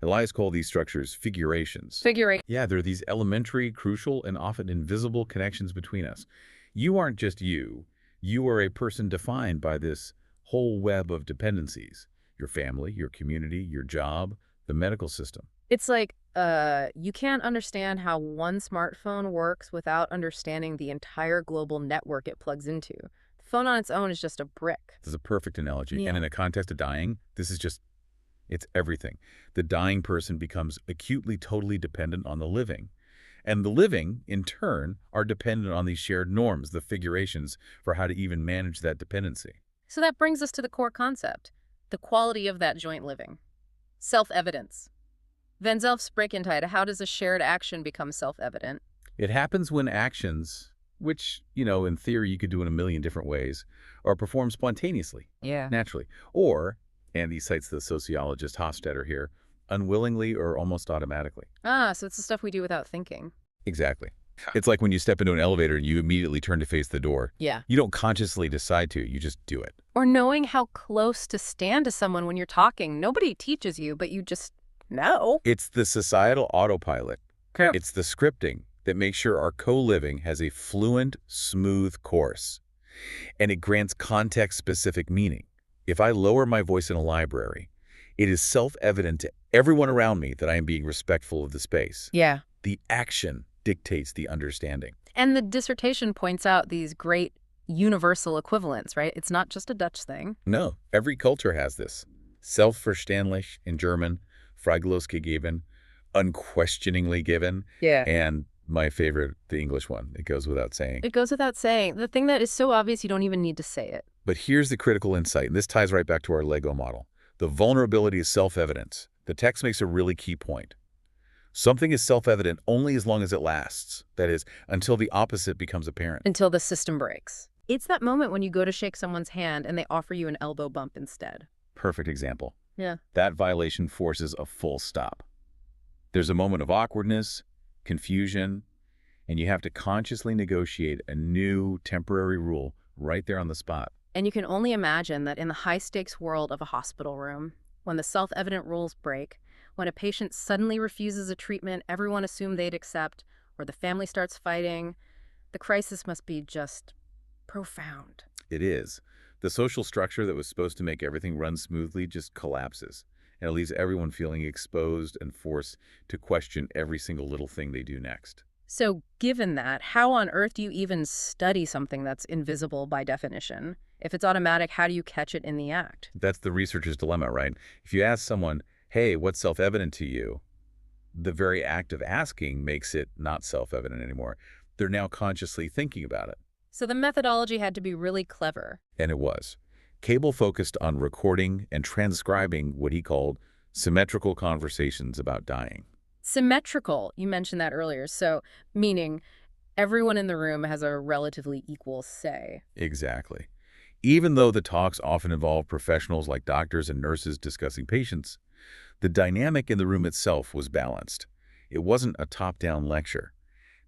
[SPEAKER 10] Elias called these structures figurations. Yeah, they're these elementary, crucial, and often invisible connections between us. You aren't just you. You are a person defined by this whole web of dependencies. Your family, your community, your job, the medical system.
[SPEAKER 9] It's like, you can't understand how one smartphone works without understanding the entire global network it plugs into. The phone on its own is just a brick.
[SPEAKER 10] This is a perfect analogy.
[SPEAKER 9] Yeah.
[SPEAKER 10] And in the context of dying, this is just, it's everything. The dying person becomes acutely, totally dependent on the living. And the living, in turn, are dependent on these shared norms, the figurations for how to even manage that dependency.
[SPEAKER 9] So that brings us to the core concept, the quality of that joint living. Self-evidence. Vanzelfsprekendheid, how does a shared action become self-evident?
[SPEAKER 10] It happens when actions, which, in theory you could do in a million different ways, are performed spontaneously, naturally, or, and he cites the sociologist Hofstadter here, unwillingly or almost automatically.
[SPEAKER 9] So it's the stuff we do without thinking.
[SPEAKER 10] Exactly. It's like when you step into an elevator and you immediately turn to face the door.
[SPEAKER 9] Yeah.
[SPEAKER 10] You don't consciously decide to, you just do it.
[SPEAKER 9] Or knowing how close to stand to someone when you're talking. Nobody teaches you, but you just know.
[SPEAKER 10] It's the societal autopilot. Okay. It's the scripting that makes sure our co-living has a fluent, smooth course. And it grants context-specific meaning. If I lower my voice in a library, it is self-evident to everyone around me that I am being respectful of the space.
[SPEAKER 9] Yeah.
[SPEAKER 10] The action dictates the understanding.
[SPEAKER 9] And the dissertation points out these great universal equivalents, right? It's not just a Dutch thing.
[SPEAKER 10] No, every culture has this. Selbstverständlich in German, fraglos gegeben, unquestioningly given.
[SPEAKER 9] Yeah.
[SPEAKER 10] And my favorite, the English one, it goes without saying.
[SPEAKER 9] It goes without saying. The thing that is so obvious you don't even need to say it.
[SPEAKER 10] But here's the critical insight, and this ties right back to our Lego model. The vulnerability is self-evidence. The text makes a really key point. Something is self-evident only as long as it lasts. That is, until the opposite becomes apparent.
[SPEAKER 9] Until the system breaks. It's that moment when you go to shake someone's hand and they offer you an elbow bump instead.
[SPEAKER 10] Perfect example.
[SPEAKER 9] Yeah.
[SPEAKER 10] That violation forces a full stop. There's a moment of awkwardness, confusion, And you have to consciously negotiate a new temporary rule right there on the spot.
[SPEAKER 9] And you can only imagine that in the high-stakes world of a hospital room, when the self-evident rules break, when a patient suddenly refuses a treatment everyone assumed they'd accept, or the family starts fighting, the crisis must be just profound.
[SPEAKER 10] It is. The social structure that was supposed to make everything run smoothly just collapses, and it leaves everyone feeling exposed and forced to question every single little thing they do next.
[SPEAKER 9] So given that, how on earth do you even study something that's invisible by definition? If it's automatic, how do you catch it in the act?
[SPEAKER 10] That's the researcher's dilemma, right? If you ask someone, hey, what's self-evident to you? The very act of asking makes it not self-evident anymore. They're now consciously thinking about it.
[SPEAKER 9] So the methodology had to be really clever.
[SPEAKER 10] And it was. Cable focused on recording and transcribing what he called symmetrical conversations about dying.
[SPEAKER 9] Symmetrical, you mentioned that earlier, so meaning everyone in the room has a relatively equal say.
[SPEAKER 10] Exactly. Even though the talks often involve professionals like doctors and nurses discussing patients, the dynamic in the room itself was balanced. It wasn't a top-down lecture.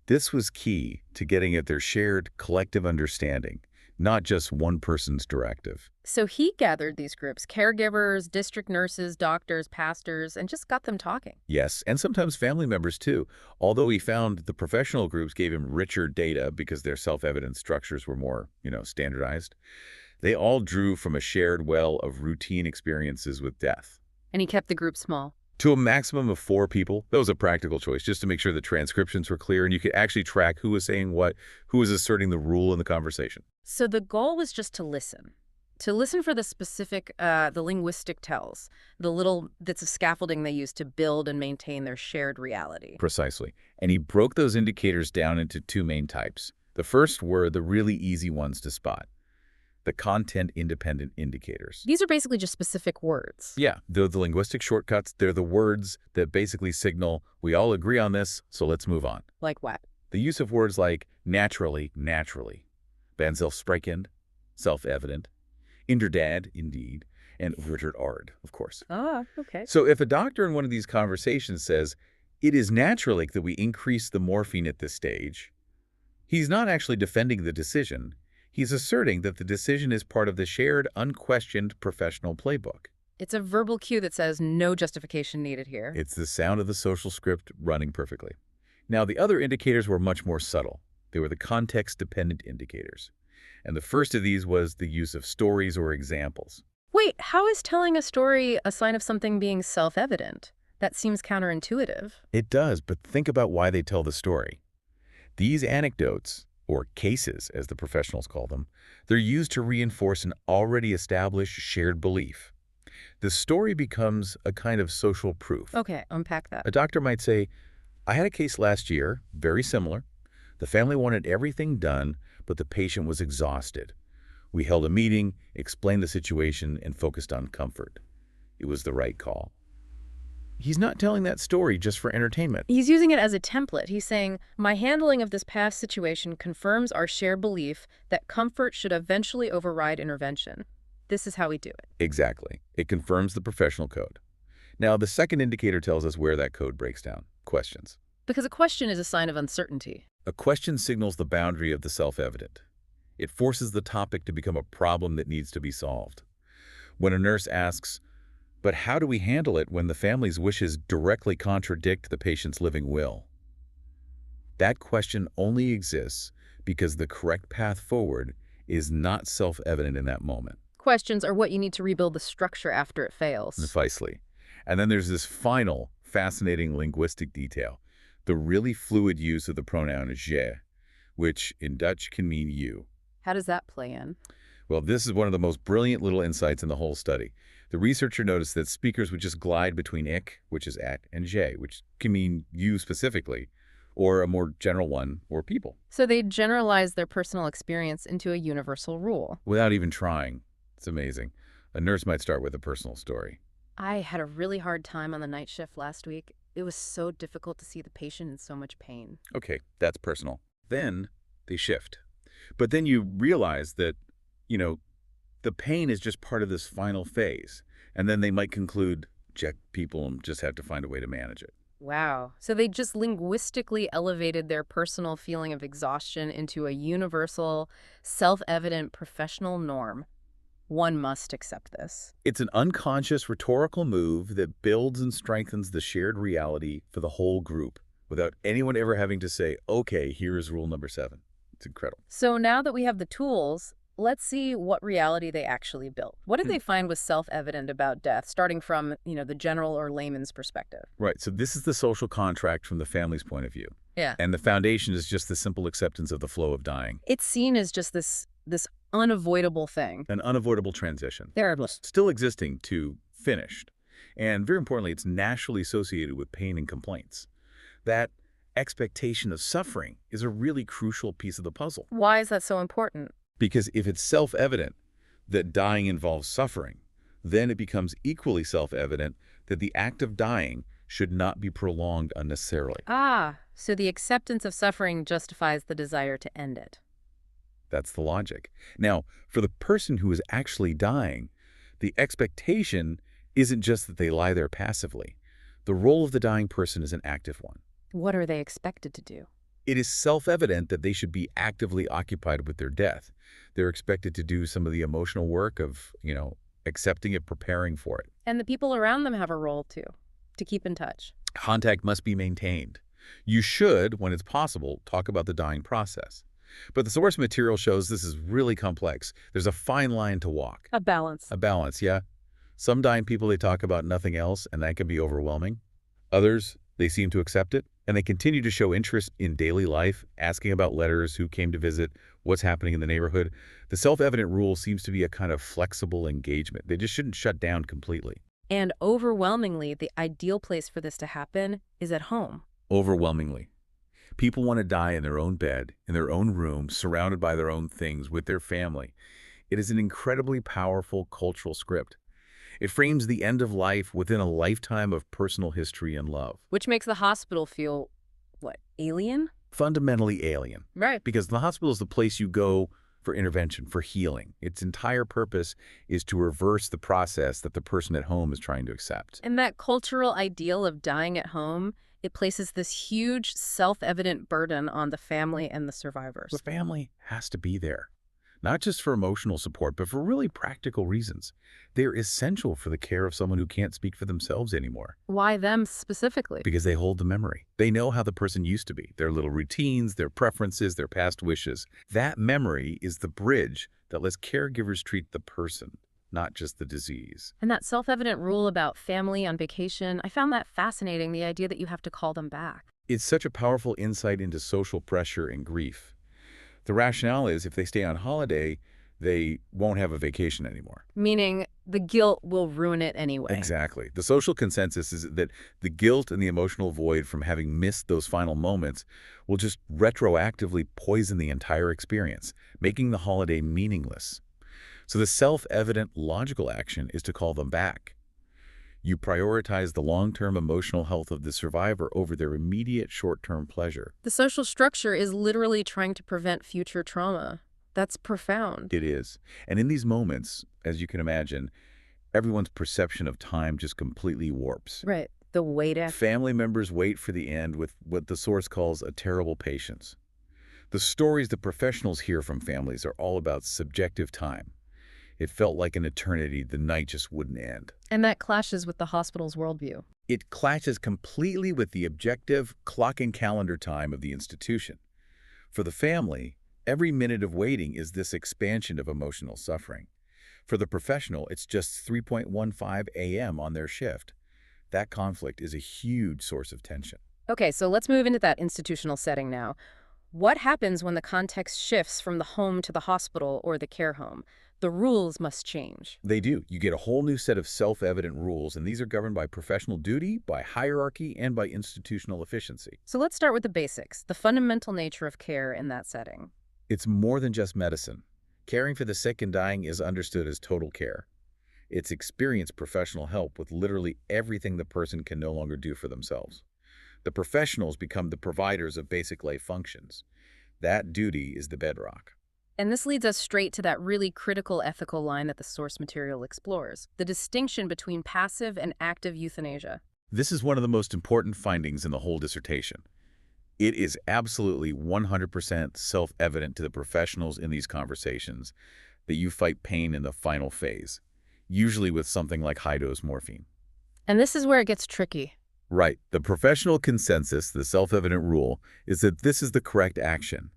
[SPEAKER 10] This was key to getting at their shared collective understanding, not just one person's directive.
[SPEAKER 9] So he gathered these groups, caregivers, district nurses, doctors, pastors, and just got them talking.
[SPEAKER 10] Yes, and sometimes family members too, although he found the professional groups gave him richer data because their self-evident structures were more, standardized. They all drew from a shared well of routine experiences with death.
[SPEAKER 9] And he kept the group small.
[SPEAKER 10] To a maximum of 4 people. That was a practical choice, just to make sure the transcriptions were clear and you could actually track who was saying what, who was asserting the rule in the conversation.
[SPEAKER 9] So the goal was just to listen for the specific, the linguistic tells, the little bits of scaffolding they use to build and maintain their shared reality.
[SPEAKER 10] Precisely. And he broke those indicators down into 2 main types. The first were the really easy ones to spot. The content-independent indicators.
[SPEAKER 9] These are basically just specific words.
[SPEAKER 10] Yeah, they're the linguistic shortcuts. They're the words that basically signal, we all agree on this, so let's move on.
[SPEAKER 9] Like what?
[SPEAKER 10] The use of words like naturally, vanzelfsprekend, self-evident, inderdaad, indeed, and uiteraard, of course.
[SPEAKER 9] Ah, okay.
[SPEAKER 10] So if a doctor in one of these conversations says, it is naturally that we increase the morphine at this stage, he's not actually defending the decision. He's asserting that the decision is part of the shared, unquestioned professional playbook.
[SPEAKER 9] It's a verbal cue that says no justification needed here.
[SPEAKER 10] It's the sound of the social script running perfectly. Now, the other indicators were much more subtle. They were the context-dependent indicators. And the first of these was the use of stories or examples.
[SPEAKER 9] Wait, how is telling a story a sign of something being self-evident? That seems counterintuitive.
[SPEAKER 10] It does, but think about why they tell the story. These anecdotes, or cases as the professionals call them, they're used to reinforce an already established shared belief. The story becomes a kind of social proof.
[SPEAKER 9] Okay, unpack that.
[SPEAKER 10] A doctor might say, I had a case last year, very similar. The family wanted everything done, but the patient was exhausted. We held a meeting, explained the situation, and focused on comfort. It was the right call. He's not telling that story just for entertainment.
[SPEAKER 9] He's using it as a template. He's saying, my handling of this past situation confirms our shared belief that comfort should eventually override intervention. This is how we do it.
[SPEAKER 10] Exactly. It confirms the professional code. Now, the second indicator tells us where that code breaks down. Questions.
[SPEAKER 9] Because a question is a sign of uncertainty.
[SPEAKER 10] A question signals the boundary of the self-evident. It forces the topic to become a problem that needs to be solved. When a nurse asks, but how do we handle it when the family's wishes directly contradict the patient's living will? That question only exists because the correct path forward is not self-evident in that moment.
[SPEAKER 9] Questions are what you need to rebuild the structure after it fails.
[SPEAKER 10] Precisely. And then there's this final, fascinating linguistic detail, the really fluid use of the pronoun je, which in Dutch can mean you.
[SPEAKER 9] How does that play in?
[SPEAKER 10] Well, this is one of the most brilliant little insights in the whole study. The researcher noticed that speakers would just glide between ik, which is at, and je, which can mean you specifically, or a more general one, or people.
[SPEAKER 9] So they generalize their personal experience into a universal rule.
[SPEAKER 10] Without even trying. It's amazing. A nurse might start with a personal story.
[SPEAKER 9] I had a really hard time on the night shift last week. It was so difficult to see the patient in so much pain.
[SPEAKER 10] Okay, that's personal. Then they shift. But then you realize that, the pain is just part of this final phase. And then they might conclude, check, people just have to find a way to manage it.
[SPEAKER 9] Wow. So they just linguistically elevated their personal feeling of exhaustion into a universal, self-evident professional norm. One must accept this.
[SPEAKER 10] It's an unconscious rhetorical move that builds and strengthens the shared reality for the whole group without anyone ever having to say, okay, here is rule number 7. It's incredible.
[SPEAKER 9] So now that we have the tools, let's see what reality they actually built. What did they find was self-evident about death, starting from, the general or layman's perspective?
[SPEAKER 10] Right, so this is the social contract from the family's point of view.
[SPEAKER 9] Yeah.
[SPEAKER 10] And the foundation is just the simple acceptance of the flow of dying.
[SPEAKER 9] It's seen as just this unavoidable thing.
[SPEAKER 10] An unavoidable transition.
[SPEAKER 9] Terrible.
[SPEAKER 10] Still existing to finished. And very importantly, it's naturally associated with pain and complaints. That expectation of suffering is a really crucial piece of the puzzle.
[SPEAKER 9] Why is that so important?
[SPEAKER 10] Because if it's self-evident that dying involves suffering, then it becomes equally self-evident that the act of dying should not be prolonged unnecessarily.
[SPEAKER 9] So the acceptance of suffering justifies the desire to end it.
[SPEAKER 10] That's the logic. Now, for the person who is actually dying, the expectation isn't just that they lie there passively. The role of the dying person is an active one.
[SPEAKER 9] What are they expected to do?
[SPEAKER 10] It is self-evident that they should be actively occupied with their death. They're expected to do some of the emotional work of, accepting it, preparing for it.
[SPEAKER 9] And the people around them have a role, too, to keep in touch.
[SPEAKER 10] Contact must be maintained. You should, when it's possible, talk about the dying process. But the source material shows this is really complex. There's a fine line to walk.
[SPEAKER 9] A balance.
[SPEAKER 10] A balance, yeah. Some dying people, they talk about nothing else, and that can be overwhelming. Others, they seem to accept it, and they continue to show interest in daily life, asking about letters, who came to visit, what's happening in the neighborhood. The self-evident rule seems to be a kind of flexible engagement. They just shouldn't shut down completely.
[SPEAKER 9] And overwhelmingly, the ideal place for this to happen is at home.
[SPEAKER 10] Overwhelmingly. People want to die in their own bed, in their own room, surrounded by their own things, with their family. It is an incredibly powerful cultural script. It frames the end of life within a lifetime of personal history and love.
[SPEAKER 9] Which makes the hospital feel, alien?
[SPEAKER 10] Fundamentally alien.
[SPEAKER 9] Right.
[SPEAKER 10] Because the hospital is the place you go for intervention, for healing. Its entire purpose is to reverse the process that the person at home is trying to accept.
[SPEAKER 9] And that cultural ideal of dying at home, it places this huge self-evident burden on the family and the survivors.
[SPEAKER 10] The family has to be there. Not just for emotional support, but for really practical reasons. They're essential for the care of someone who can't speak for themselves anymore.
[SPEAKER 9] Why them specifically?
[SPEAKER 10] Because they hold the memory. They know how the person used to be, their little routines, their preferences, their past wishes. That memory is the bridge that lets caregivers treat the person, not just the disease.
[SPEAKER 9] And that self-evident rule about family on vacation, I found that fascinating, the idea that you have to call them back.
[SPEAKER 10] It's such a powerful insight into social pressure and grief. The rationale is if they stay on holiday, they won't have a vacation anymore.
[SPEAKER 9] Meaning the guilt will ruin it anyway.
[SPEAKER 10] Exactly. The social consensus is that the guilt and the emotional void from having missed those final moments will just retroactively poison the entire experience, making the holiday meaningless. So the self-evident logical action is to call them back. You prioritize the long-term emotional health of the survivor over their immediate short-term pleasure.
[SPEAKER 9] The social structure is literally trying to prevent future trauma. That's profound.
[SPEAKER 10] It is. And in these moments, as you can imagine, everyone's perception of time just completely warps.
[SPEAKER 9] Right. The wait after.
[SPEAKER 10] Family members wait for the end with what the source calls a terrible patience. The stories the professionals hear from families are all about subjective time. It felt like an eternity. The night just wouldn't end.
[SPEAKER 9] And that clashes with the hospital's worldview.
[SPEAKER 10] It clashes completely with the objective clock and calendar time of the institution. For the family, every minute of waiting is this expansion of emotional suffering. For the professional, it's just 3:15 a.m. on their shift. That conflict is a huge source of tension.
[SPEAKER 9] Okay, so let's move into that institutional setting now. What happens when the context shifts from the home to the hospital or the care home? The rules must change.
[SPEAKER 10] They do. You get a whole new set of self-evident rules, and these are governed by professional duty, by hierarchy, and by institutional efficiency.
[SPEAKER 9] So let's start with the basics, the fundamental nature of care in that setting.
[SPEAKER 10] It's more than just medicine. Caring for the sick and dying is understood as total care. It's experienced professional help with literally everything the person can no longer do for themselves. The professionals become the providers of basic life functions. That duty is the bedrock.
[SPEAKER 9] And this leads us straight to that really critical ethical line that the source material explores, the distinction between passive and active euthanasia.
[SPEAKER 10] This is one of the most important findings in the whole dissertation. It is absolutely 100% self-evident to the professionals in these conversations that you fight pain in the final phase, usually with something like high-dose morphine.
[SPEAKER 9] And this is where it gets tricky.
[SPEAKER 10] Right. The professional consensus, the self-evident rule, is that this is the correct action,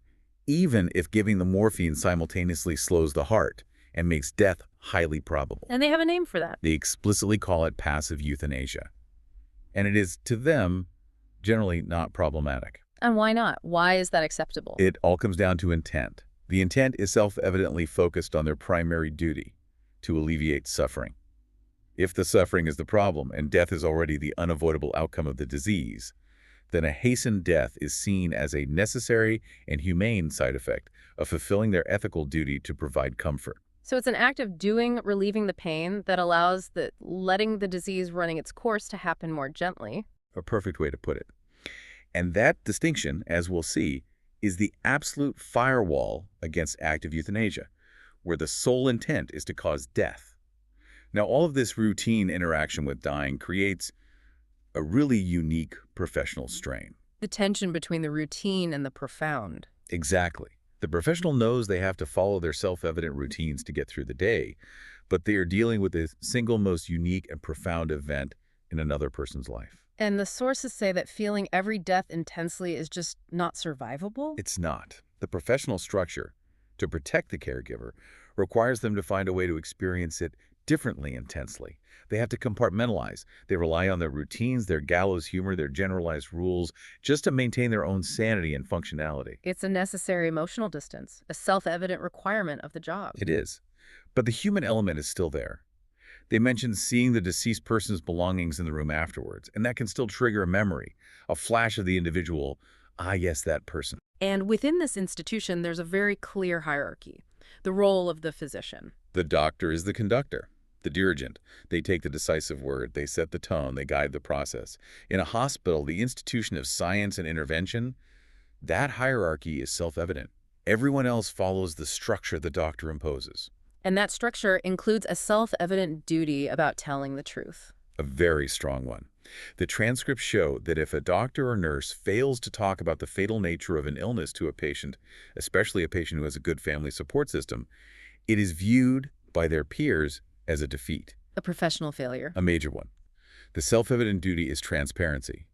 [SPEAKER 10] even if giving the morphine simultaneously slows the heart and makes death highly probable.
[SPEAKER 9] And they have a name for that.
[SPEAKER 10] They explicitly call it passive euthanasia. And it is, to them, generally not problematic.
[SPEAKER 9] And why not? Why is that acceptable?
[SPEAKER 10] It all comes down to intent. The intent is self-evidently focused on their primary duty, to alleviate suffering. If the suffering is the problem and death is already the unavoidable outcome of the disease, then a hastened death is seen as a necessary and humane side effect of fulfilling their ethical duty to provide comfort.
[SPEAKER 9] So it's an act of relieving the pain that allows letting the disease running its course to happen more gently.
[SPEAKER 10] A perfect way to put it. And that distinction, as we'll see, is the absolute firewall against active euthanasia, where the sole intent is to cause death. Now, all of this routine interaction with dying creates a really unique professional strain.
[SPEAKER 9] The tension between the routine and the profound.
[SPEAKER 10] Exactly. The professional knows they have to follow their self-evident routines to get through the day, but they are dealing with the single most unique and profound event in another person's life.
[SPEAKER 9] And the sources say that feeling every death intensely is just not survivable?
[SPEAKER 10] It's not. The professional structure, to protect the caregiver, requires them to find a way to experience it differently intensely. They have to compartmentalize. They rely on their routines, their gallows humor, their generalized rules, just to maintain their own sanity and functionality.
[SPEAKER 9] It's a necessary emotional distance, a self-evident requirement of the job.
[SPEAKER 10] It is. But the human element is still there. They mentioned seeing the deceased person's belongings in the room afterwards, and that can still trigger a memory, a flash of the individual, ah, yes, that person.
[SPEAKER 9] And within this institution, there's a very clear hierarchy. The role of the physician.
[SPEAKER 10] The doctor is the conductor, the dirigent. They take the decisive word, they set the tone, they guide the process. In a hospital, the institution of science and intervention, that hierarchy is self-evident. Everyone else follows the structure the doctor imposes.
[SPEAKER 9] And that structure includes a self-evident duty about telling the truth.
[SPEAKER 10] A very strong one. The transcripts show that if a doctor or nurse fails to talk about the fatal nature of an illness to a patient, especially a patient who has a good family support system, it is viewed by their peers as a defeat.
[SPEAKER 9] A professional failure.
[SPEAKER 10] A major one. The self-evident duty is transparency.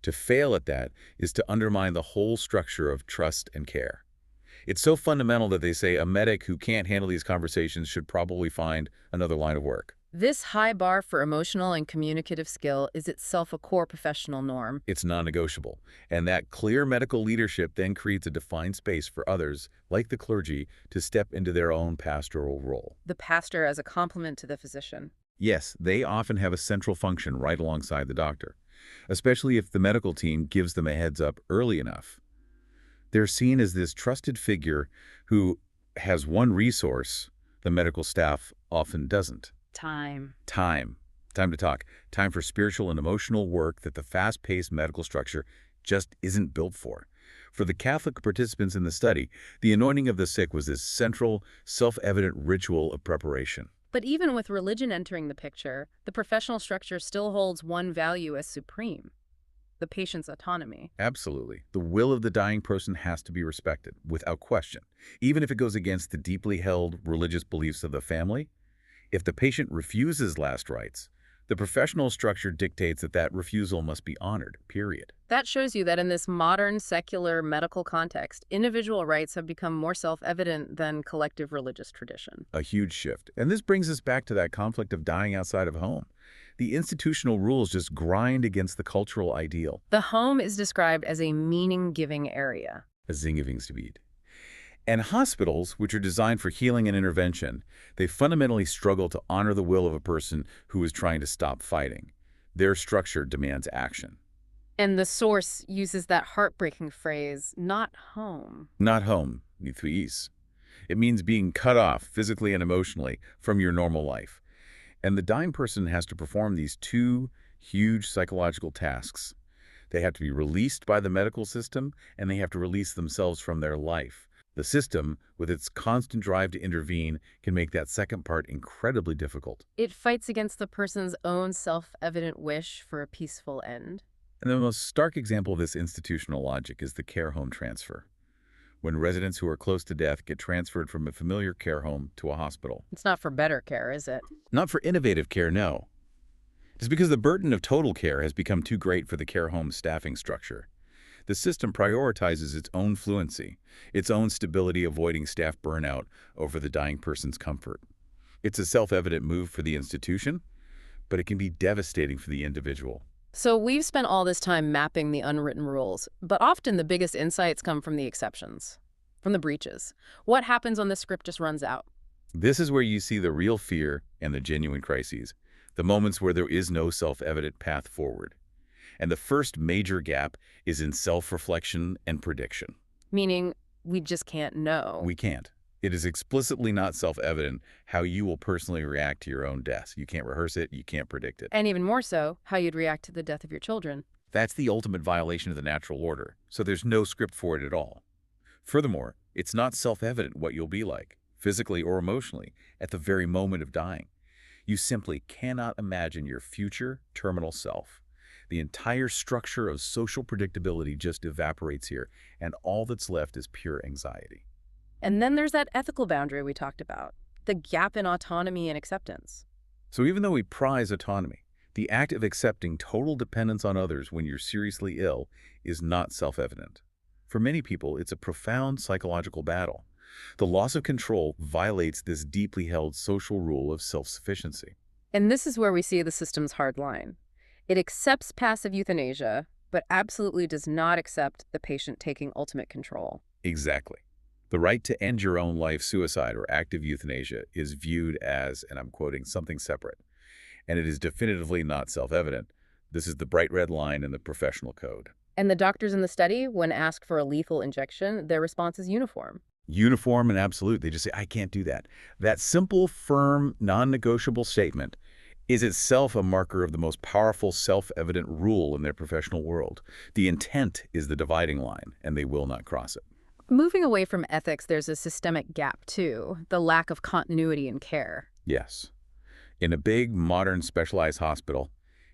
[SPEAKER 10] To fail at that is to undermine the whole structure of trust and care. It's so fundamental that they say a medic who can't handle these conversations should probably find another line of work.
[SPEAKER 9] This high bar for emotional and communicative skill is itself a core professional norm.
[SPEAKER 10] It's non-negotiable. And that clear medical leadership then creates a defined space for others, like the clergy, to step into their own pastoral role.
[SPEAKER 9] The pastor as a complement to the physician.
[SPEAKER 10] Yes, they often have a central function right alongside the doctor, especially if the medical team gives them a heads up early enough. They're seen as this trusted figure who has one resource the medical staff often doesn't.
[SPEAKER 9] Time.
[SPEAKER 10] Time to talk. Time for spiritual and emotional work that the fast-paced medical structure just isn't built for. For the Catholic participants in the study, the anointing of the sick was this central, self-evident ritual of preparation.
[SPEAKER 9] But even with religion entering the picture, the professional structure still holds one value as supreme: the patient's autonomy.
[SPEAKER 10] Absolutely. The will of the dying person has to be respected, without question, even if it goes against the deeply held religious beliefs of the family. If the patient refuses last rites, the professional structure dictates that that refusal must be honored, period.
[SPEAKER 9] That shows you that in this modern, secular medical context, individual rights have become more self-evident than collective religious tradition.
[SPEAKER 10] A huge shift. And this brings us back to that conflict of dying outside of home. The institutional rules just grind against the cultural ideal.
[SPEAKER 9] The home is described as a meaning-giving area.
[SPEAKER 10] A Zingewingsgebiet. And hospitals, which are designed for healing and intervention, they fundamentally struggle to honor the will of a person who is trying to stop fighting. Their structure demands action.
[SPEAKER 9] And the source uses that heartbreaking phrase, not home.
[SPEAKER 10] Not home, ni thuis. It means being cut off physically and emotionally from your normal life. And the dying person has to perform these two huge psychological tasks. They have to be released by the medical system, and they have to release themselves from their life. The system, with its constant drive to intervene, can make that second part incredibly difficult.
[SPEAKER 9] It fights against the person's own self-evident wish for a peaceful end.
[SPEAKER 10] And the most stark example of this institutional logic is the care home transfer. When residents who are close to death get transferred from a familiar care home to a hospital.
[SPEAKER 9] It's not for better care, is it?
[SPEAKER 10] Not for innovative care, no. It's because the burden of total care has become too great for the care home staffing structure. The system prioritizes its own fluency, its own stability, avoiding staff burnout over the dying person's comfort. It's a self-evident move for the institution, but it can be devastating for the individual.
[SPEAKER 9] So we've spent all this time mapping the unwritten rules, but often the biggest insights come from the exceptions, from the breaches. What happens when the script just runs out?
[SPEAKER 10] This is where you see the real fear and the genuine crises, the moments where there is no self-evident path forward. And the first major gap is in self-reflection and prediction.
[SPEAKER 9] Meaning, we just can't know.
[SPEAKER 10] We can't. It is explicitly not self-evident how you will personally react to your own death. You can't rehearse it, you can't predict it.
[SPEAKER 9] And even more so, how you'd react to the death of your children.
[SPEAKER 10] That's the ultimate violation of the natural order, so there's no script for it at all. Furthermore, it's not self-evident what you'll be like, physically or emotionally, at the very moment of dying. You simply cannot imagine your future terminal self. The entire structure of social predictability just evaporates here, and all that's left is pure anxiety.
[SPEAKER 9] And then there's that ethical boundary we talked about, the gap in autonomy and acceptance.
[SPEAKER 10] So even though we prize autonomy, the act of accepting total dependence on others when you're seriously ill is not self-evident. For many people, it's a profound psychological battle. The loss of control violates this deeply held social rule of self-sufficiency.
[SPEAKER 9] And this is where we see the system's hard line. It accepts passive euthanasia, but absolutely does not accept the patient taking ultimate control.
[SPEAKER 10] Exactly. The right to end your own life, suicide, or active euthanasia is viewed as, and I'm quoting, something separate. And it is definitively not self-evident. This is the bright red line in the professional code.
[SPEAKER 9] And the doctors in the study, when asked for a lethal injection, their response is uniform.
[SPEAKER 10] Uniform and absolute. They just say, I can't do that. That simple, firm, non-negotiable statement is itself a marker of the most powerful self-evident rule in their professional world. The intent is the dividing line, and they will not cross it.
[SPEAKER 9] Moving away from ethics, there's a systemic gap, too, the lack of continuity in care.
[SPEAKER 10] Yes. In a big, modern, specialized hospital,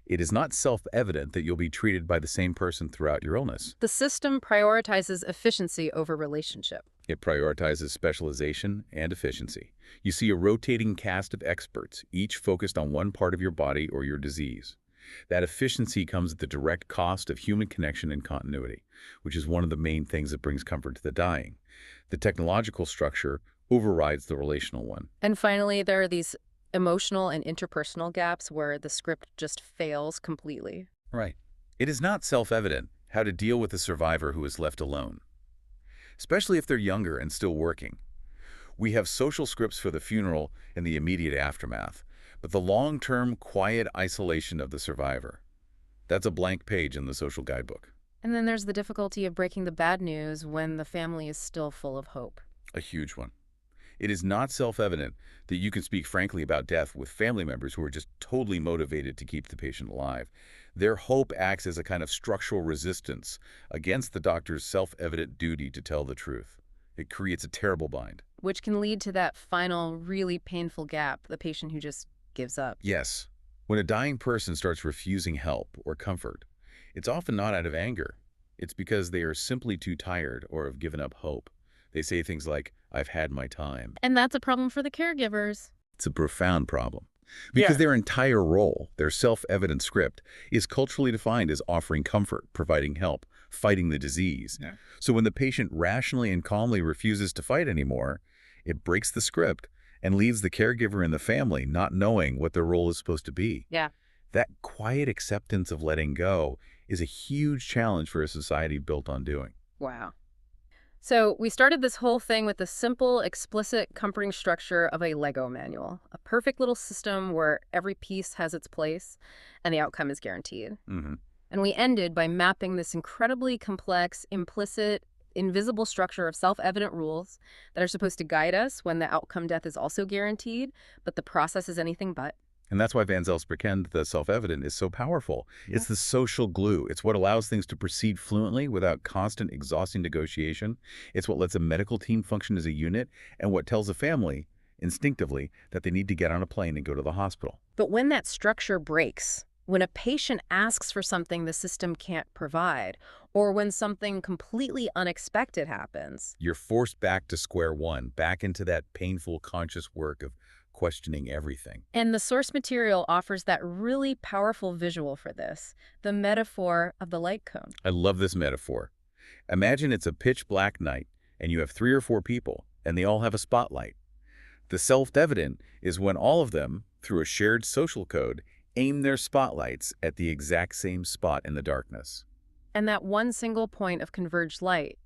[SPEAKER 10] it is not self-evident that you'll be treated by the same person throughout your illness.
[SPEAKER 9] The system prioritizes efficiency over relationship.
[SPEAKER 10] It prioritizes specialization and efficiency. You see a rotating cast of experts, each focused on one part of your body or your disease. That efficiency comes at the direct cost of human connection and continuity, which is one of the main things that brings comfort to the dying. The technological structure overrides the relational one.
[SPEAKER 9] And finally, there are these emotional and interpersonal gaps where the script just fails completely.
[SPEAKER 10] Right. It is not self-evident how to deal with a survivor who is left alone, especially if they're younger and still working. We have social scripts for the funeral and the immediate aftermath, but the long-term, quiet isolation of the survivor, that's a blank page in the social guidebook.
[SPEAKER 9] And then there's the difficulty of breaking the bad news when the family is still full of hope.
[SPEAKER 10] A huge one. It is not self-evident that you can speak frankly about death with family members who are just totally motivated to keep the patient alive. Their hope acts as a kind of structural resistance against the doctor's self-evident duty to tell the truth. It creates a terrible bind.
[SPEAKER 9] Which can lead to that final, really painful gap, the patient who just gives up.
[SPEAKER 10] Yes. When a dying person starts refusing help or comfort, it's often not out of anger. It's because they are simply too tired or have given up hope. They say things like, I've had my time.
[SPEAKER 9] And that's a problem for the caregivers.
[SPEAKER 10] It's a profound problem. Because their entire role, their self-evident script, is culturally defined as offering comfort, providing help, fighting the disease.
[SPEAKER 11] Yeah.
[SPEAKER 10] So when the patient rationally and calmly refuses to fight anymore, it breaks the script and leaves the caregiver and the family not knowing what their role is supposed to be.
[SPEAKER 9] Yeah.
[SPEAKER 10] That quiet acceptance of letting go is a huge challenge for a society built on doing.
[SPEAKER 9] Wow. So we started this whole thing with the simple, explicit, comforting structure of a Lego manual, a perfect little system where every piece has its place and the outcome is guaranteed.
[SPEAKER 10] Mm-hmm.
[SPEAKER 9] And we ended by mapping this incredibly complex, implicit, invisible structure of self-evident rules that are supposed to guide us when the outcome death is also guaranteed, but the process is anything but.
[SPEAKER 10] And that's why Van Zelsprekend, the self-evident, is so powerful. It's the social glue. It's what allows things to proceed fluently without constant, exhausting negotiation. It's what lets a medical team function as a unit and what tells a family, instinctively, that they need to get on a plane and go to the hospital.
[SPEAKER 9] But when that structure breaks, when a patient asks for something the system can't provide, or when something completely unexpected happens,
[SPEAKER 10] You're forced back to square one, back into that painful, conscious work of questioning everything.
[SPEAKER 9] and the source material offers that really powerful visual for this, the metaphor of the light cone.
[SPEAKER 10] I love this metaphor. Imagine it's a pitch black night, and you have 3 or 4 people, and they all have a spotlight. The self-evident is when all of them, through a shared social code, aim their spotlights at the exact same spot in the darkness.
[SPEAKER 9] And that one single point of converged light,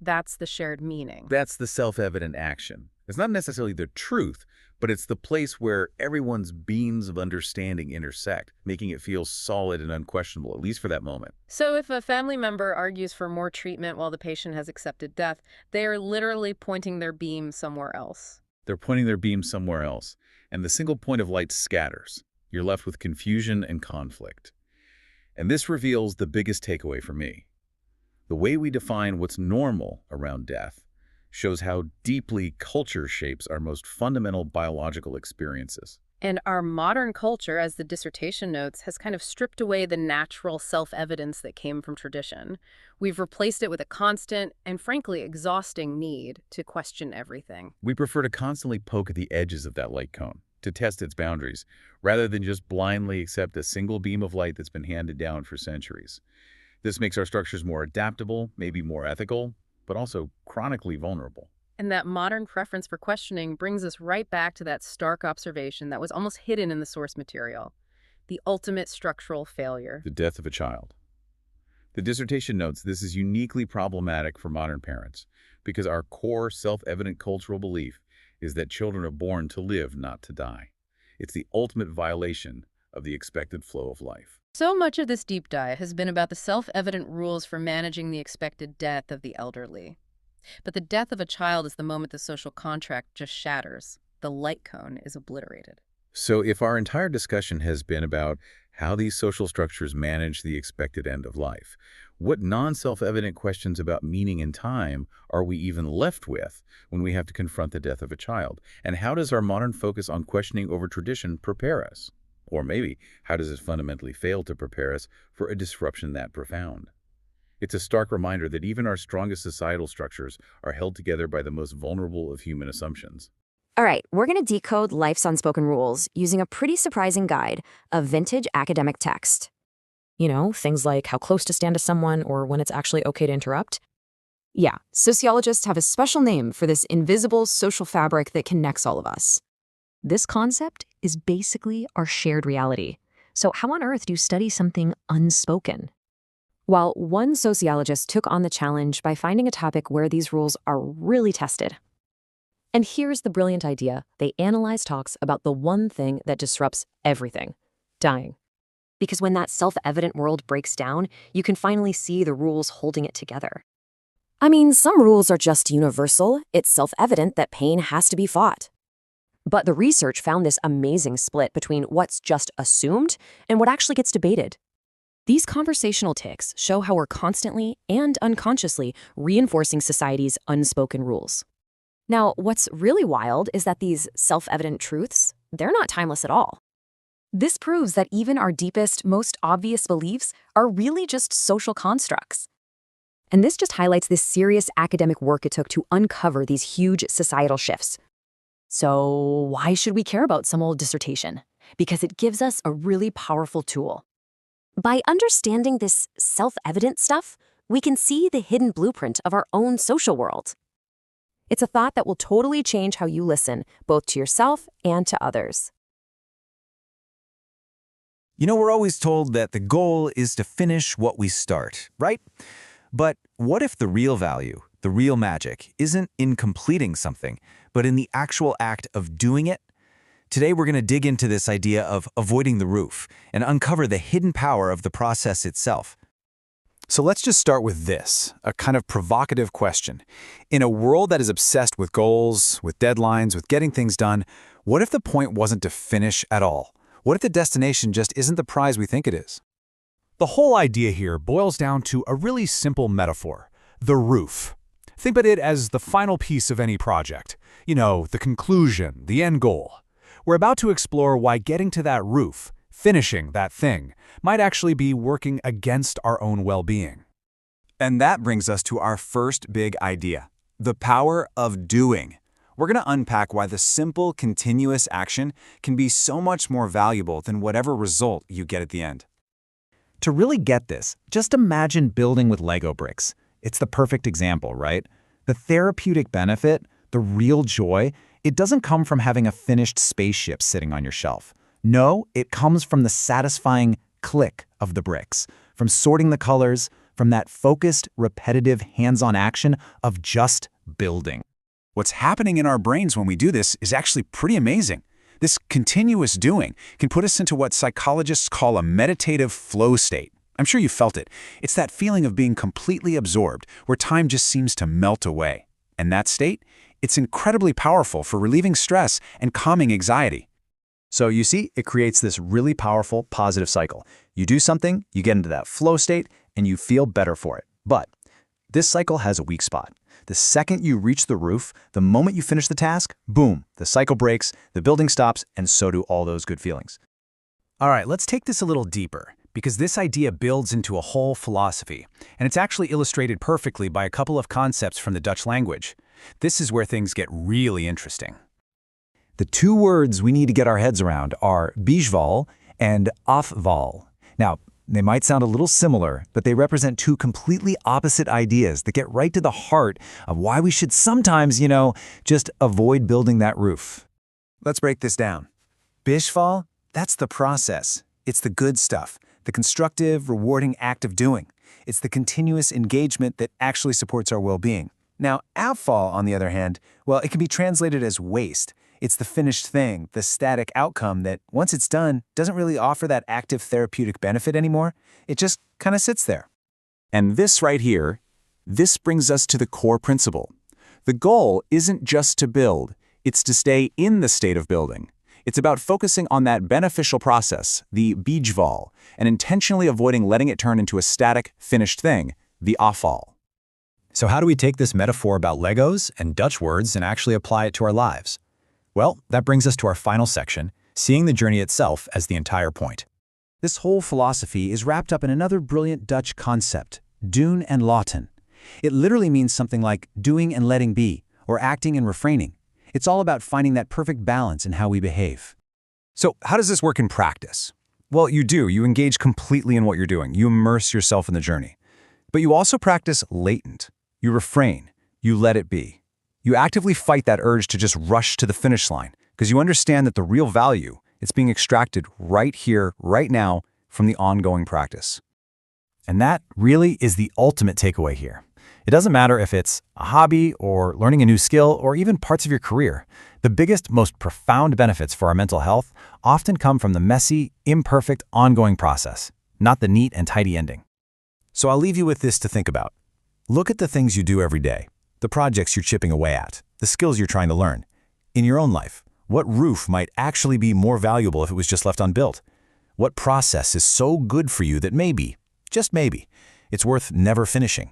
[SPEAKER 9] that's the shared meaning.
[SPEAKER 10] That's the self-evident action. It's not necessarily the truth, but it's the place where everyone's beams of understanding intersect, making it feel solid and unquestionable, at least for that moment.
[SPEAKER 9] So if a family member argues for more treatment while the patient has accepted death, they are literally pointing their beam somewhere else.
[SPEAKER 10] They're pointing their beam somewhere else, and the single point of light scatters. You're left with confusion and conflict. And this reveals the biggest takeaway for me. The way we define what's normal around death shows how deeply culture shapes our most fundamental biological experiences.
[SPEAKER 9] And our modern culture, as the dissertation notes, has kind of stripped away the natural self-evidence that came from tradition. We've replaced it with a constant and, frankly, exhausting need to question everything.
[SPEAKER 10] We prefer to constantly poke at the edges of that light cone, to test its boundaries, rather than just blindly accept a single beam of light that's been handed down for centuries. This makes our structures more adaptable, maybe more ethical, but also chronically vulnerable.
[SPEAKER 9] And that modern preference for questioning brings us right back to that stark observation that was almost hidden in the source material, the ultimate structural failure.
[SPEAKER 10] The death of a child. The dissertation notes this is uniquely problematic for modern parents because our core self-evident cultural belief is that children are born to live, not to die. It's the ultimate violation of the expected flow of life.
[SPEAKER 9] So much of this deep dive has been about the self-evident rules for managing the expected death of the elderly. But the death of a child is the moment the social contract just shatters. The light cone is obliterated.
[SPEAKER 10] So if our entire discussion has been about how these social structures manage the expected end of life, what non-self-evident questions about meaning and time are we even left with when we have to confront the death of a child? And how does our modern focus on questioning over tradition prepare us? Or maybe, how does it fundamentally fail to prepare us for a disruption that profound? It's a stark reminder that even our strongest societal structures are held together by the most vulnerable of human assumptions.
[SPEAKER 1] All right, we're going to decode life's unspoken rules using a pretty surprising guide of vintage academic text. You know, things like how close to stand to someone or when it's actually okay to interrupt. Yeah, sociologists have a special name for this invisible social fabric that connects all of us. This concept is basically our shared reality. So how on earth do you study something unspoken? Well, one sociologist took on the challenge by finding a topic where these rules are really tested. And here's the brilliant idea. They analyze talks about the one thing that disrupts everything: dying. Because when that self-evident world breaks down, you can finally see the rules holding it together. I mean, some rules are just universal. It's self-evident that pain has to be fought. But the research found this amazing split between what's just assumed and what actually gets debated. These conversational tics show how we're constantly and unconsciously reinforcing society's unspoken rules. Now, what's really wild is that these self-evident truths, they're not timeless at all. This proves that even our deepest, most obvious beliefs are really just social constructs. And this just highlights this serious academic work it took to uncover these huge societal shifts. So why should we care about some old dissertation? Because it gives us a really powerful tool. By understanding this self-evident stuff, we can see the hidden blueprint of our own social world. It's a thought that will totally change how you listen, both to yourself and to others.
[SPEAKER 11] You know, we're always told that the goal is to finish what we start, right? But what if the real value, the real magic, isn't in completing something, but in the actual act of doing it? Today, we're going to dig into this idea of avoiding the roof and uncover the hidden power of the process itself.
[SPEAKER 12] So let's just start with this, a kind of provocative question. In a world that is obsessed with goals, with deadlines, with getting things done, what if the point wasn't to finish at all? What if the destination just isn't the prize we think it is?
[SPEAKER 13] The whole idea here boils down to a really simple metaphor: the roof. Think of it as the final piece of any project. You know, the conclusion, the end goal. We're about to explore why getting to that roof, finishing that thing, might actually be working against our own well-being.
[SPEAKER 12] And that brings us to our first big idea: the power of doing. We're going to unpack why the simple, continuous action can be so much more valuable than whatever result you get at the end.
[SPEAKER 11] To really get this, just imagine building with Lego bricks. It's the perfect example, right? The therapeutic benefit, the real joy, it doesn't come from having a finished spaceship sitting on your shelf. No, it comes from the satisfying click of the bricks, from sorting the colors, from that focused, repetitive, hands-on action of just building.
[SPEAKER 12] What's happening in our brains when we do this is actually pretty amazing. This continuous doing can put us into what psychologists call a meditative flow state. I'm sure you felt it. It's that feeling of being completely absorbed, where time just seems to melt away. And that state, it's incredibly powerful for relieving stress and calming anxiety.
[SPEAKER 11] So you see, it creates this really powerful, positive cycle. You do something, you get into that flow state, and you feel better for it. But this cycle has a weak spot. The second you reach the roof, the moment you finish the task, boom, the cycle breaks, the building stops, and so do all those good feelings.
[SPEAKER 3] All right, let's take this a little deeper, because this idea builds into a whole philosophy, and it's actually illustrated perfectly by a couple of concepts from the Dutch language. This is where things get really interesting.
[SPEAKER 11] The two words we need to get our heads around are bijval and afval. Now, they might sound a little similar, but they represent two completely opposite ideas that get right to the heart of why we should sometimes, just avoid building that roof.
[SPEAKER 12] Let's break this down. Bijval, that's the process. It's the good stuff, the constructive, rewarding act of doing. It's the continuous engagement that actually supports our well-being. Now, afval, on the other hand, well, it can be translated as waste. It's the finished thing, the static outcome that, once it's done, doesn't really offer that active therapeutic benefit anymore. It just kind of sits there.
[SPEAKER 11] And this right here, this brings us to the core principle. The goal isn't just to build, it's to stay in the state of building. It's about focusing on that beneficial process, the bijval, and intentionally avoiding letting it turn into a static, finished thing, the afval.
[SPEAKER 3] So how do we take this metaphor about Legos and Dutch words and actually apply it to our lives? Well, that brings us to our final section, seeing the journey itself as the entire point.
[SPEAKER 11] This whole philosophy is wrapped up in another brilliant Dutch concept, doen en laten. It literally means something like doing and letting be, or acting and refraining. It's all about finding that perfect balance in how we behave.
[SPEAKER 3] So how does this work in practice? Well, you engage completely in what you're doing. You immerse yourself in the journey. But you also practice latent. You refrain. You let it be. You actively fight that urge to just rush to the finish line because you understand that the real value, it's being extracted right here, right now, from the ongoing practice. And that really is the ultimate takeaway here. It doesn't matter if it's a hobby or learning a new skill or even parts of your career. The biggest, most profound benefits for our mental health often come from the messy, imperfect, ongoing process, not the neat and tidy ending. So I'll leave you with this to think about. Look at the things you do every day, the projects you're chipping away at, the skills you're trying to learn. In your own life, what roof might actually be more valuable if it was just left unbuilt? What process is so good for you that maybe, just maybe, it's worth never finishing?